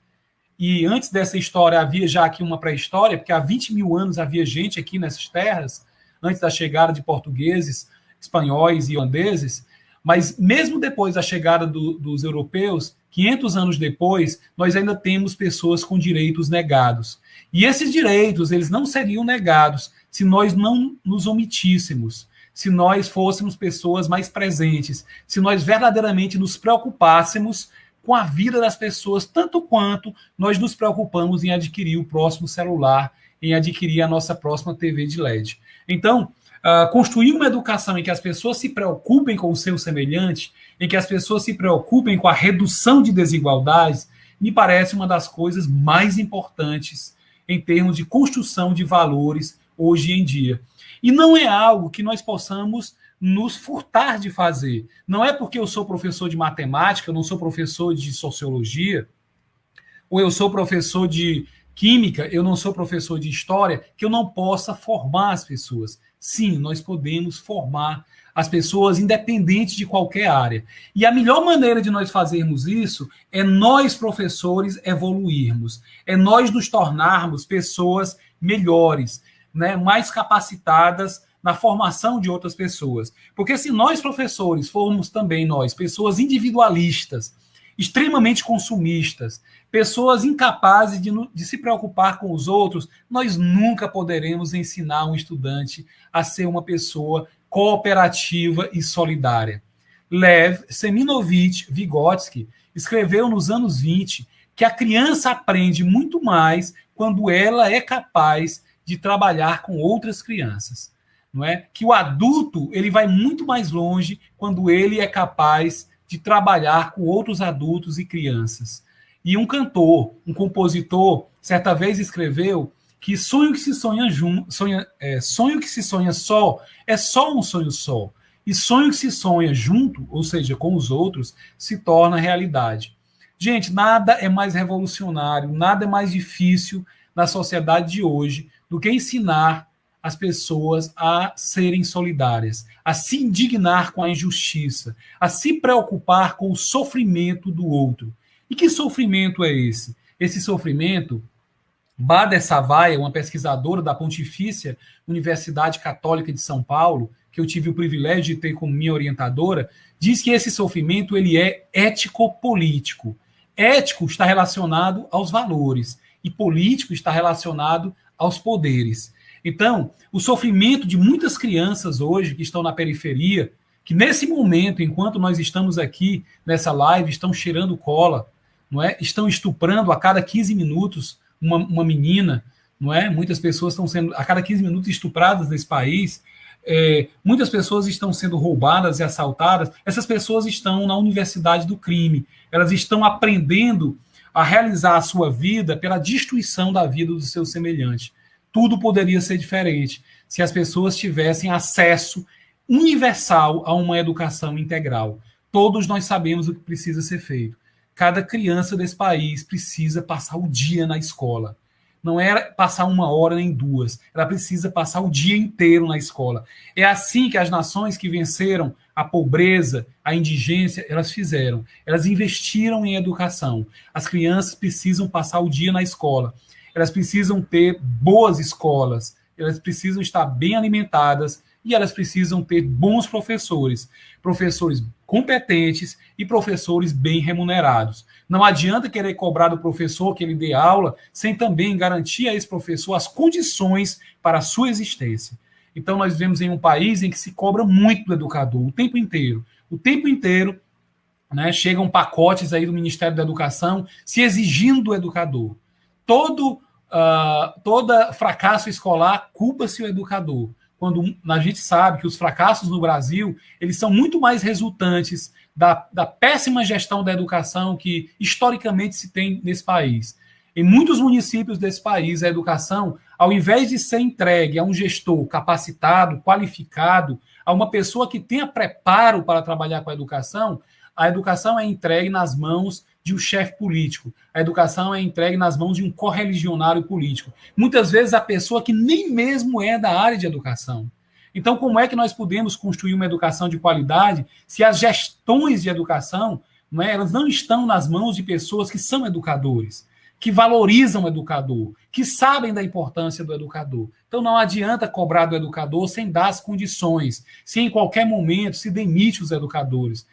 e antes dessa história havia já aqui uma pré-história, porque há 20 mil anos havia gente aqui nessas terras, antes da chegada de portugueses, espanhóis e holandeses, mas mesmo depois da chegada dos europeus, 500 anos depois, nós ainda temos pessoas com direitos negados. E esses direitos, eles não seriam negados se nós não nos omitíssemos, se nós fôssemos pessoas mais presentes, se nós verdadeiramente nos preocupássemos com a vida das pessoas, tanto quanto nós nos preocupamos em adquirir o próximo celular, em adquirir a nossa próxima TV de LED. Então, construir uma educação em que as pessoas se preocupem com o seu semelhante, em que as pessoas se preocupem com a redução de desigualdades, me parece uma das coisas mais importantes em termos de construção de valores hoje em dia. E não é algo que nós possamos nos furtar de fazer. Não é porque eu sou professor de matemática, eu não sou professor de sociologia, ou eu sou professor de química, eu não sou professor de história, que eu não possa formar as pessoas. Sim, nós podemos formar as pessoas independente de qualquer área. E a melhor maneira de nós fazermos isso é nós, professores, evoluirmos. É nós nos tornarmos pessoas melhores, né, mais capacitadas na formação de outras pessoas. Porque se nós, professores, formos também nós, pessoas individualistas, extremamente consumistas, pessoas incapazes de se preocupar com os outros, nós nunca poderemos ensinar um estudante a ser uma pessoa cooperativa e solidária. Lev Seminovich Vygotsky escreveu nos anos 20 que a criança aprende muito mais quando ela é capaz de trabalhar com outras crianças. Não é? Que o adulto ele vai muito mais longe quando ele é capaz de trabalhar com outros adultos e crianças. E um cantor, um compositor, certa vez escreveu que sonho que se sonho que se sonha só é só um sonho só. E sonho que se sonha junto, ou seja, com os outros, se torna realidade. Gente, nada é mais revolucionário, nada é mais difícil na sociedade de hoje do que ensinar as pessoas a serem solidárias, a se indignar com a injustiça, a se preocupar com o sofrimento do outro. E que sofrimento é esse? Esse sofrimento, Bader Savaia, uma pesquisadora da Pontifícia Universidade Católica de São Paulo, que eu tive o privilégio de ter como minha orientadora, diz que esse sofrimento ele é ético-político. Ético está relacionado aos valores e político está relacionado aos poderes. Então, o sofrimento de muitas crianças hoje que estão na periferia, que nesse momento, enquanto nós estamos aqui nessa live, estão cheirando cola, não é? Estão estuprando a cada 15 minutos uma menina, não é? Muitas pessoas estão sendo a cada 15 minutos estupradas nesse país. Muitas pessoas estão sendo roubadas e assaltadas. Essas pessoas estão na universidade do crime. Elas estão aprendendo a realizar a sua vida pela destruição da vida do seu semelhante. Tudo poderia ser diferente se as pessoas tivessem acesso universal a uma educação integral. Todos nós sabemos o que precisa ser feito. Cada criança desse país precisa passar o dia na escola. Não é passar 1 hora nem 2. Ela precisa passar o dia inteiro na escola. É assim que as nações que venceram a pobreza, a indigência, elas fizeram. Elas investiram em educação. As crianças precisam passar o dia na escola. Elas precisam ter boas escolas. Elas precisam estar bem alimentadas e elas precisam ter bons professores. Professores competentes e professores bem remunerados. Não adianta querer cobrar do professor que ele dê aula sem também garantir a esse professor as condições para a sua existência. Então, nós vivemos em um país em que se cobra muito do educador, o tempo inteiro. O tempo inteiro, né, chegam pacotes aí do Ministério da Educação se exigindo do educador. Todo fracasso escolar culpa-se o educador. Quando a gente sabe que os fracassos no Brasil, eles são muito mais resultantes da péssima gestão da educação que historicamente se tem nesse país. Em muitos municípios desse país, a educação, ao invés de ser entregue a um gestor capacitado, qualificado, a uma pessoa que tenha preparo para trabalhar com a educação é entregue nas mãos de um chefe político. A educação é entregue nas mãos de um correligionário político. Muitas vezes a pessoa que nem mesmo é da área de educação. Então, como é que nós podemos construir uma educação de qualidade se as gestões de educação, elas não estão nas mãos de pessoas que são educadores, que valorizam o educador, que sabem da importância do educador? Então, não adianta cobrar do educador sem dar as condições, se em qualquer momento se demite os educadores,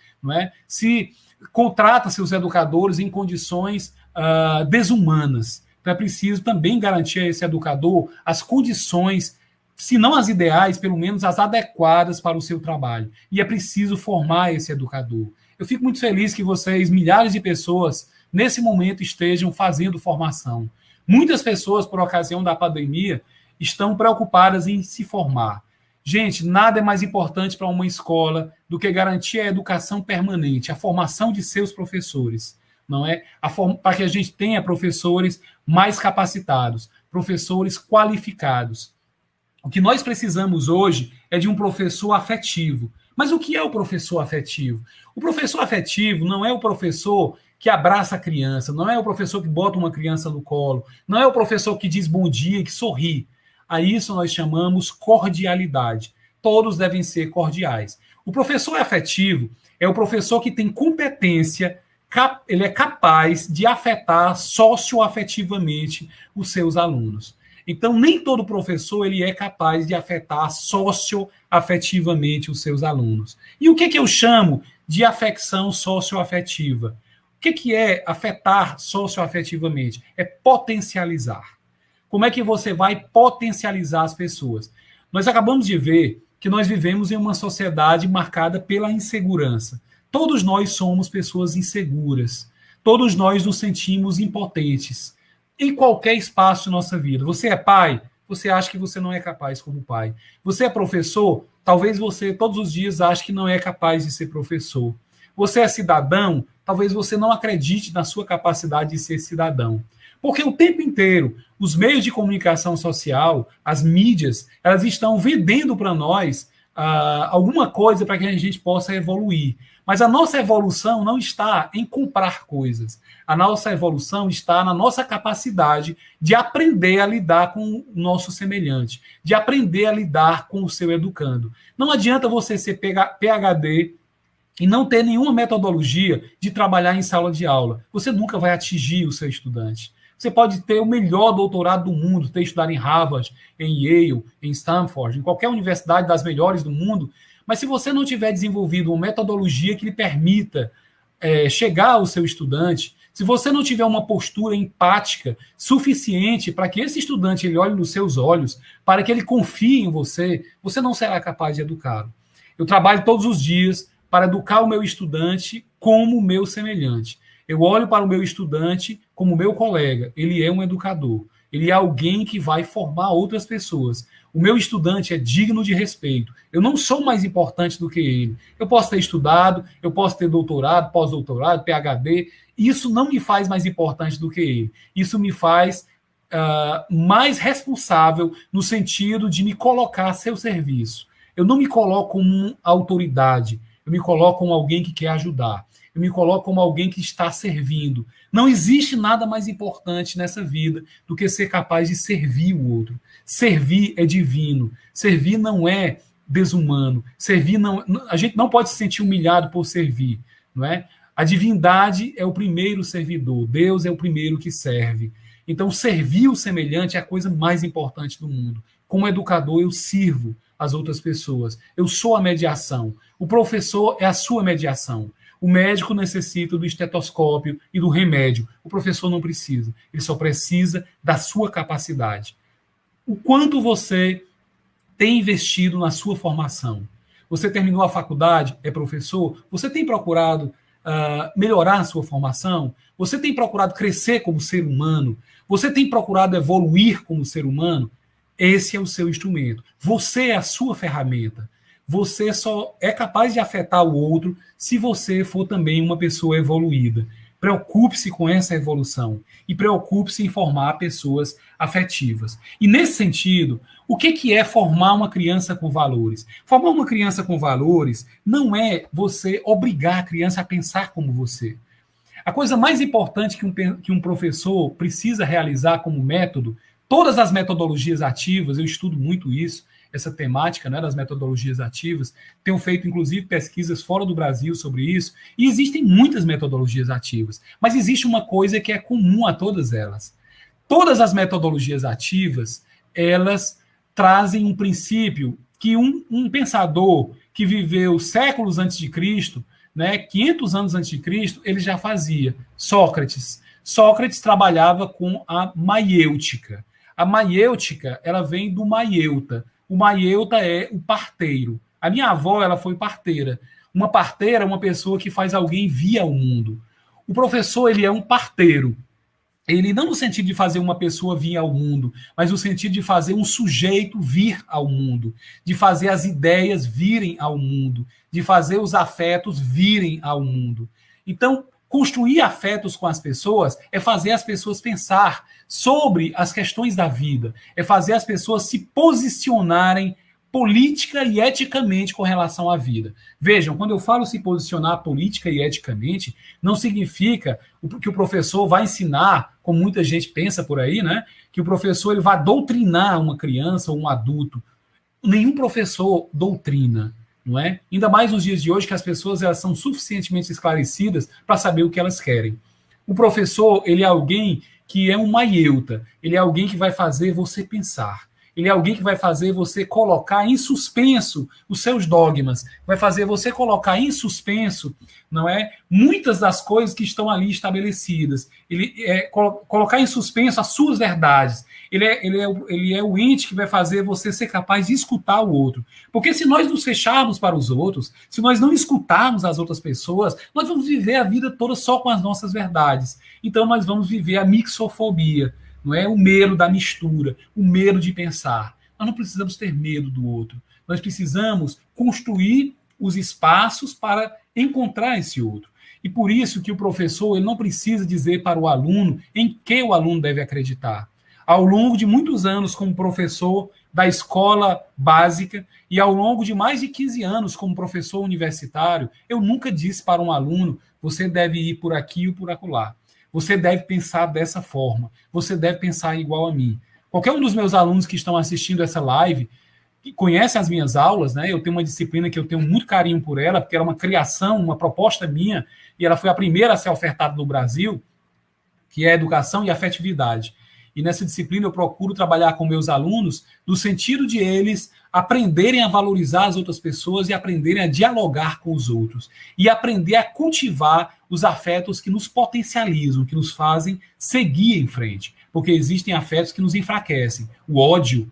se contrata seus educadores em condições desumanas. Então, é preciso também garantir a esse educador as condições, se não as ideais, pelo menos as adequadas para o seu trabalho. E é preciso formar esse educador. Eu fico muito feliz que vocês, milhares de pessoas, nesse momento estejam fazendo formação. Muitas pessoas, por ocasião da pandemia, estão preocupadas em se formar. Gente, nada é mais importante para uma escola do que garantir a educação permanente, a formação de seus professores, não é? Para que a gente tenha professores mais capacitados, professores qualificados. O que nós precisamos hoje é de um professor afetivo. Mas o que é o professor afetivo? O professor afetivo não é o professor que abraça a criança, não é o professor que bota uma criança no colo, não é o professor que diz bom dia e que sorri. A isso nós chamamos cordialidade. Todos devem ser cordiais. O professor afetivo é o professor que tem competência, ele é capaz de afetar socioafetivamente os seus alunos. Então, nem todo professor ele é capaz de afetar socioafetivamente os seus alunos. E o que eu chamo de afecção socioafetiva? O que é afetar socioafetivamente? É potencializar. Como é que você vai potencializar as pessoas? Nós acabamos de ver que nós vivemos em uma sociedade marcada pela insegurança. Todos nós somos pessoas inseguras. todos nós nos sentimos impotentes em qualquer espaço de nossa vida. Você é pai, você acha que você não é capaz como pai. Você é professor, talvez você todos os dias ache que não é capaz de ser professor. Você é cidadão, talvez você não acredite na sua capacidade de ser cidadão. Porque o tempo inteiro, os meios de comunicação social, as mídias, elas estão vendendo para nós alguma coisa para que a gente possa evoluir. Mas a nossa evolução não está em comprar coisas. A nossa evolução está na nossa capacidade de aprender a lidar com o nosso semelhante, de aprender a lidar com o seu educando. Não adianta você ser PhD e não ter nenhuma metodologia de trabalhar em sala de aula. Você nunca vai atingir o seu estudante. Você pode ter o melhor doutorado do mundo, ter estudado em Harvard, em Yale, em Stanford, em qualquer universidade das melhores do mundo, mas se você não tiver desenvolvido uma metodologia que lhe permita chegar ao seu estudante, se você não tiver uma postura empática suficiente para que esse estudante ele olhe nos seus olhos, para que ele confie em você, você não será capaz de educá-lo. Eu trabalho todos os dias para educar o meu estudante como o meu semelhante. Eu olho para o meu estudante como meu colega. Ele é um educador. Ele é alguém que vai formar outras pessoas. O meu estudante é digno de respeito. Eu não sou mais importante do que ele. Eu posso ter estudado, eu posso ter doutorado, pós-doutorado, PhD. Isso não me faz mais importante do que ele. Isso me faz mais responsável no sentido de me colocar a seu serviço. Eu não me coloco como uma autoridade. Eu me coloco como alguém que quer ajudar. Eu me coloco como alguém que está servindo. Não existe nada mais importante nessa vida do que ser capaz de servir o outro. Servir é divino. Servir não é desumano. Servir não, a gente não pode se sentir humilhado por servir, não é? A divindade é o primeiro servidor. Deus é o primeiro que serve. Então, servir o semelhante é a coisa mais importante do mundo. Como educador, eu sirvo as outras pessoas. Eu sou a mediação. O professor é a sua mediação. O médico necessita do estetoscópio e do remédio. O professor não precisa. Ele só precisa da sua capacidade. O quanto você tem investido na sua formação? Você terminou a faculdade, é professor? Você tem procurado melhorar a sua formação? Você tem procurado crescer como ser humano? Você tem procurado evoluir como ser humano? Esse é o seu instrumento. Você é a sua ferramenta. Você só é capaz de afetar o outro se você for também uma pessoa evoluída. Preocupe-se com essa evolução e preocupe-se em formar pessoas afetivas. E nesse sentido, o que é formar uma criança com valores? Formar uma criança com valores não é você obrigar a criança a pensar como você. A coisa mais importante que um professor precisa realizar como método, todas as metodologias ativas, eu estudo muito isso, essa temática, né, das metodologias ativas, tenho feito, inclusive, pesquisas fora do Brasil sobre isso, e existem muitas metodologias ativas, mas existe uma coisa que é comum a todas elas. Todas as metodologias ativas, elas trazem um princípio que um pensador que viveu séculos antes de Cristo, né, 500 anos antes de Cristo, ele já fazia. Sócrates. Sócrates trabalhava com a maiêutica. A maiêutica, ela vem do maieuta. O maieuta é o parteiro. A minha avó, ela foi parteira. Uma parteira é uma pessoa que faz alguém vir ao mundo. O professor, ele é um parteiro. Ele não no sentido de fazer uma pessoa vir ao mundo, mas no sentido de fazer um sujeito vir ao mundo, de fazer as ideias virem ao mundo, de fazer os afetos virem ao mundo. Então, construir afetos com as pessoas é fazer as pessoas pensar sobre as questões da vida, é fazer as pessoas se posicionarem política e eticamente com relação à vida. Vejam, quando eu falo se posicionar política e eticamente, não significa que o professor vai ensinar, como muita gente pensa por aí, né, que o professor ele vai doutrinar uma criança ou um adulto. Nenhum professor doutrina, não é? Ainda mais nos dias de hoje que as pessoas elas são suficientemente esclarecidas para saber o que elas querem. O professor, ele é alguém que é um maieuta, ele é alguém que vai fazer você pensar. Ele é alguém que vai fazer você colocar em suspenso os seus dogmas, vai fazer você colocar em suspenso, não é, muitas das coisas que estão ali estabelecidas. Ele colocar em suspenso as suas verdades. Ele é o ente que vai fazer você ser capaz de escutar o outro. Porque se nós nos fecharmos para os outros, se nós não escutarmos as outras pessoas, nós vamos viver a vida toda só com as nossas verdades. Então nós vamos viver a mixofobia, não é? O medo da mistura, o medo de pensar. Nós não precisamos ter medo do outro. Nós precisamos construir os espaços para encontrar esse outro. E por isso que o professor ele não precisa dizer para o aluno em que o aluno deve acreditar. Ao longo de muitos anos como professor da escola básica e ao longo de mais de 15 anos como professor universitário, eu nunca disse para um aluno, você deve ir por aqui ou por acolá. Você deve pensar dessa forma. Você deve pensar igual a mim. Qualquer um dos meus alunos que estão assistindo essa live, que conhece as minhas aulas, né? Eu tenho uma disciplina que eu tenho muito carinho por ela, porque era uma criação, uma proposta minha, e ela foi a primeira a ser ofertada no Brasil, que é a educação e afetividade. E nessa disciplina eu procuro trabalhar com meus alunos no sentido de eles aprenderem a valorizar as outras pessoas e aprenderem a dialogar com os outros. E aprender a cultivar os afetos que nos potencializam, que nos fazem seguir em frente. Porque existem afetos que nos enfraquecem. O ódio,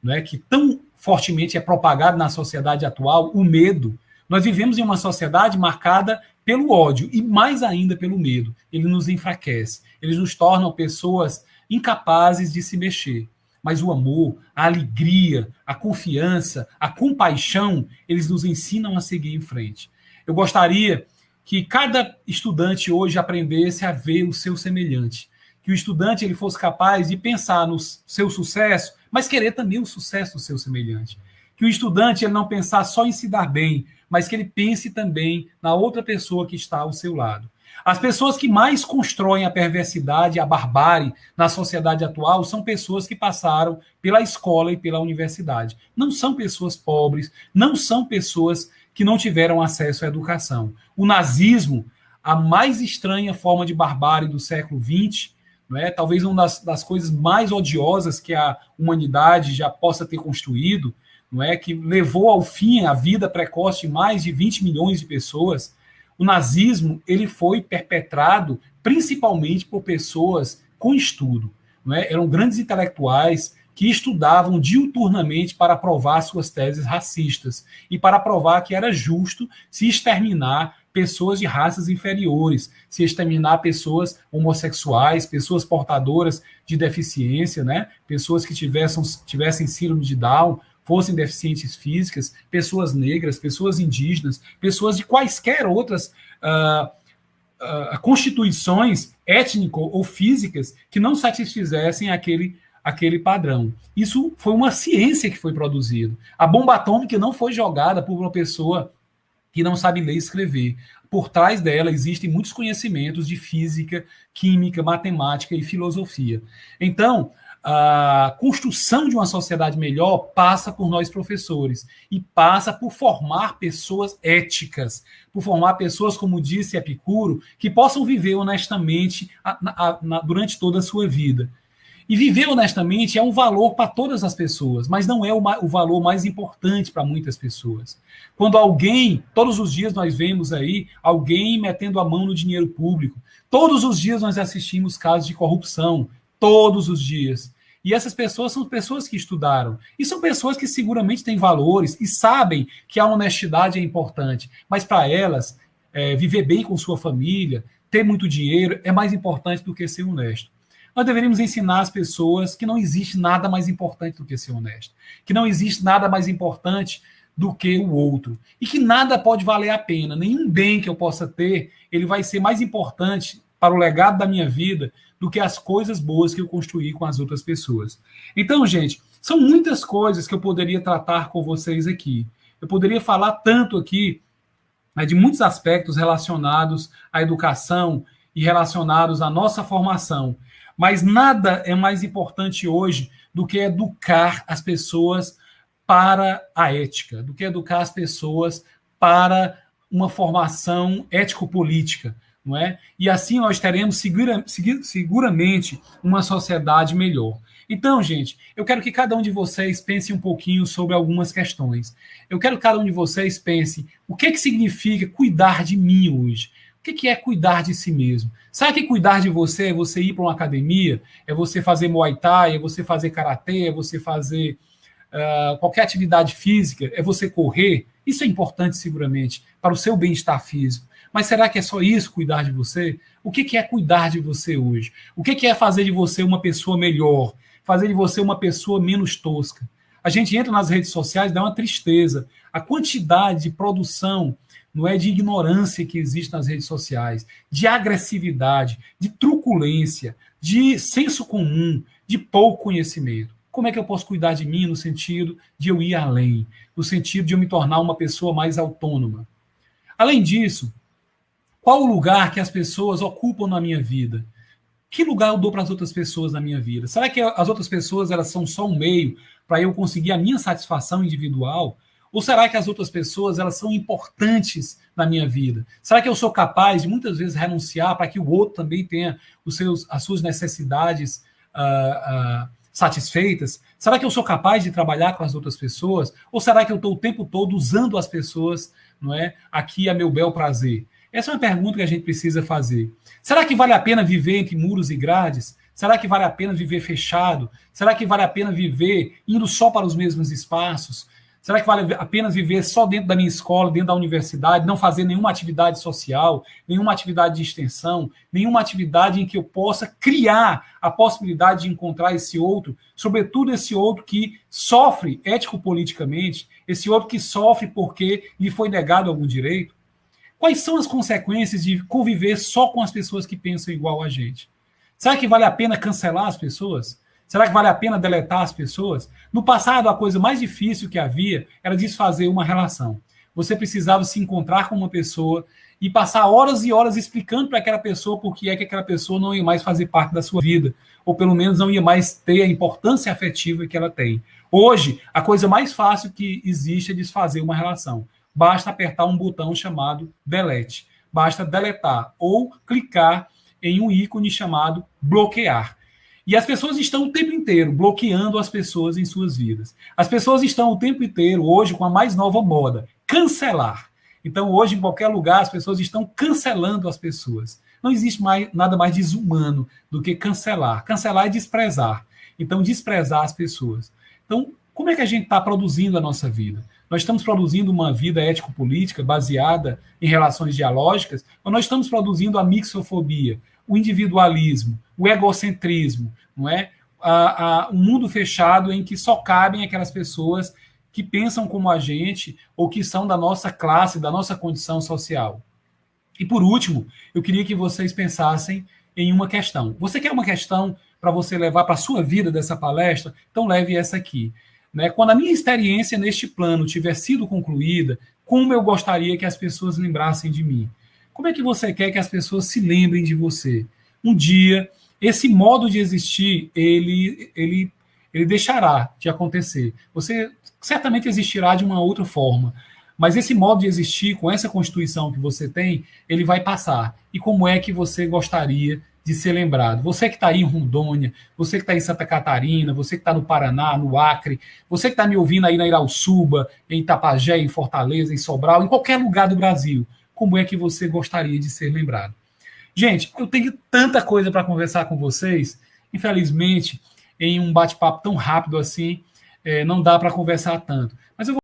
né, que tão fortemente é propagado na sociedade atual, o medo. Nós vivemos em uma sociedade marcada pelo ódio e mais ainda pelo medo. Ele nos enfraquece. Eles nos tornam pessoas incapazes de se mexer. Mas o amor, a alegria, a confiança, a compaixão, eles nos ensinam a seguir em frente. Eu gostaria que cada estudante hoje aprendesse a ver o seu semelhante. Que o estudante ele fosse capaz de pensar no seu sucesso, mas querer também o sucesso do seu semelhante. Que o estudante ele não pensar só em se dar bem, mas que ele pense também na outra pessoa que está ao seu lado. As pessoas que mais constroem a perversidade e a barbárie na sociedade atual são pessoas que passaram pela escola e pela universidade. Não são pessoas pobres, não são pessoas que não tiveram acesso à educação. O nazismo, a mais estranha forma de barbárie do século XX, não é? Talvez uma das coisas mais odiosas que a humanidade já possa ter construído, não é? Que levou ao fim a vida precoce de mais de 20 milhões de pessoas. O nazismo ele foi perpetrado principalmente por pessoas com estudo. Não é? Eram grandes intelectuais que estudavam diuturnamente para provar suas teses racistas e para provar que era justo se exterminar pessoas de raças inferiores, se exterminar pessoas homossexuais, pessoas portadoras de deficiência, né? Pessoas que tivessem síndrome de Down, fossem deficientes físicas, pessoas negras, pessoas indígenas, pessoas de quaisquer outras constituições étnico ou físicas que não satisfizessem aquele padrão. Isso foi uma ciência que foi produzida. A bomba atômica não foi jogada por uma pessoa que não sabe ler e escrever. Por trás dela existem muitos conhecimentos de física, química, matemática e filosofia. Então, a construção de uma sociedade melhor passa por nós professores e passa por formar pessoas éticas, por formar pessoas, como disse Epicuro, que possam viver honestamente durante toda a sua vida. E viver honestamente é um valor para todas as pessoas, mas não é o valor mais importante para muitas pessoas. Quando alguém, todos os dias nós vemos aí alguém metendo a mão no dinheiro público, todos os dias nós assistimos casos de corrupção, todos os dias. E essas pessoas são pessoas que estudaram. E são pessoas que seguramente têm valores e sabem que a honestidade é importante. Mas para elas, viver bem com sua família, ter muito dinheiro, é mais importante do que ser honesto. Nós deveríamos ensinar as pessoas que não existe nada mais importante do que ser honesto. Que não existe nada mais importante do que o outro. E que nada pode valer a pena. Nenhum bem que eu possa ter, ele vai ser mais importante para o legado da minha vida do que as coisas boas que eu construí com as outras pessoas. Então, gente, são muitas coisas que eu poderia tratar com vocês aqui. Eu poderia falar tanto aqui, né, de muitos aspectos relacionados à educação e relacionados à nossa formação. Mas nada é mais importante hoje do que educar as pessoas para a ética, do que educar as pessoas para uma formação ético-política, não é? E assim nós teremos seguramente uma sociedade melhor. Então, gente, eu quero que cada um de vocês pense um pouquinho sobre algumas questões. Eu quero que cada um de vocês pense o que significa cuidar de mim hoje. O que é cuidar de si mesmo? Sabe que cuidar de você é você ir para uma academia, é você fazer Muay Thai, é você fazer Karatê, é você fazer qualquer atividade física, é você correr? Isso é importante, seguramente, para o seu bem-estar físico. Mas será que é só isso, cuidar de você? O que é cuidar de você hoje? O que é fazer de você uma pessoa melhor? Fazer de você uma pessoa menos tosca? A gente entra nas redes sociais, dá uma tristeza. A quantidade de produção, não é, de ignorância que existe nas redes sociais, de agressividade, de truculência, de senso comum, de pouco conhecimento. Como é que eu posso cuidar de mim no sentido de eu ir além, no sentido de eu me tornar uma pessoa mais autônoma? Além disso, qual o lugar que as pessoas ocupam na minha vida? Que lugar eu dou para as outras pessoas na minha vida? Será que as outras pessoas elas são só um meio para eu conseguir a minha satisfação individual? Ou será que as outras pessoas elas são importantes na minha vida? Será que eu sou capaz de muitas vezes renunciar para que o outro também tenha as suas necessidades satisfeitas? Será que eu sou capaz de trabalhar com as outras pessoas? Ou será que eu estou o tempo todo usando as pessoas, não é, aqui a meu bel prazer? Essa é uma pergunta que a gente precisa fazer. Será que vale a pena viver entre muros e grades? Será que vale a pena viver fechado? Será que vale a pena viver indo só para os mesmos espaços? Será que vale a pena viver só dentro da minha escola, dentro da universidade, não fazer nenhuma atividade social, nenhuma atividade de extensão, nenhuma atividade em que eu possa criar a possibilidade de encontrar esse outro, sobretudo esse outro que sofre ético-politicamente, esse outro que sofre porque lhe foi negado algum direito? Quais são as consequências de conviver só com as pessoas que pensam igual a gente? Será que vale a pena cancelar as pessoas? Será que vale a pena deletar as pessoas? No passado, a coisa mais difícil que havia era desfazer uma relação. Você precisava se encontrar com uma pessoa e passar horas e horas explicando para aquela pessoa por que é que aquela pessoa não ia mais fazer parte da sua vida, ou pelo menos não ia mais ter a importância afetiva que ela tem. Hoje, a coisa mais fácil que existe é desfazer uma relação. Basta apertar um botão chamado delete. Basta deletar ou clicar em um ícone chamado bloquear. E as pessoas estão o tempo inteiro bloqueando as pessoas em suas vidas. As pessoas estão o tempo inteiro, hoje, com a mais nova moda, cancelar. Então, hoje, em qualquer lugar, as pessoas estão cancelando as pessoas. Não existe nada mais desumano do que cancelar. Cancelar é desprezar. Então, desprezar as pessoas. Então, como é que a gente está produzindo a nossa vida? Nós estamos produzindo uma vida ético-política baseada em relações dialógicas, ou nós estamos produzindo a mixofobia, o individualismo, o egocentrismo, não é? Um mundo fechado em que só cabem aquelas pessoas que pensam como a gente ou que são da nossa classe, da nossa condição social. E por último, eu queria que vocês pensassem em uma questão. Você quer uma questão para você levar para a sua vida dessa palestra? Então leve essa aqui. Né? Quando a minha experiência neste plano tiver sido concluída, como eu gostaria que as pessoas lembrassem de mim? Como é que você quer que as pessoas se lembrem de você? Um dia, esse modo de existir, ele deixará de acontecer. Você certamente existirá de uma outra forma, mas esse modo de existir, com essa constituição que você tem, ele vai passar. E como é que você gostaria de ser lembrado? Você que está aí em Rondônia, você que está em Santa Catarina, você que está no Paraná, no Acre, você que está me ouvindo aí na Irauçuba, em Itapajé, em Fortaleza, em Sobral, em qualquer lugar do Brasil, como é que você gostaria de ser lembrado? Gente, eu tenho tanta coisa para conversar com vocês, infelizmente, em um bate-papo tão rápido assim, não dá para conversar tanto. Mas eu vou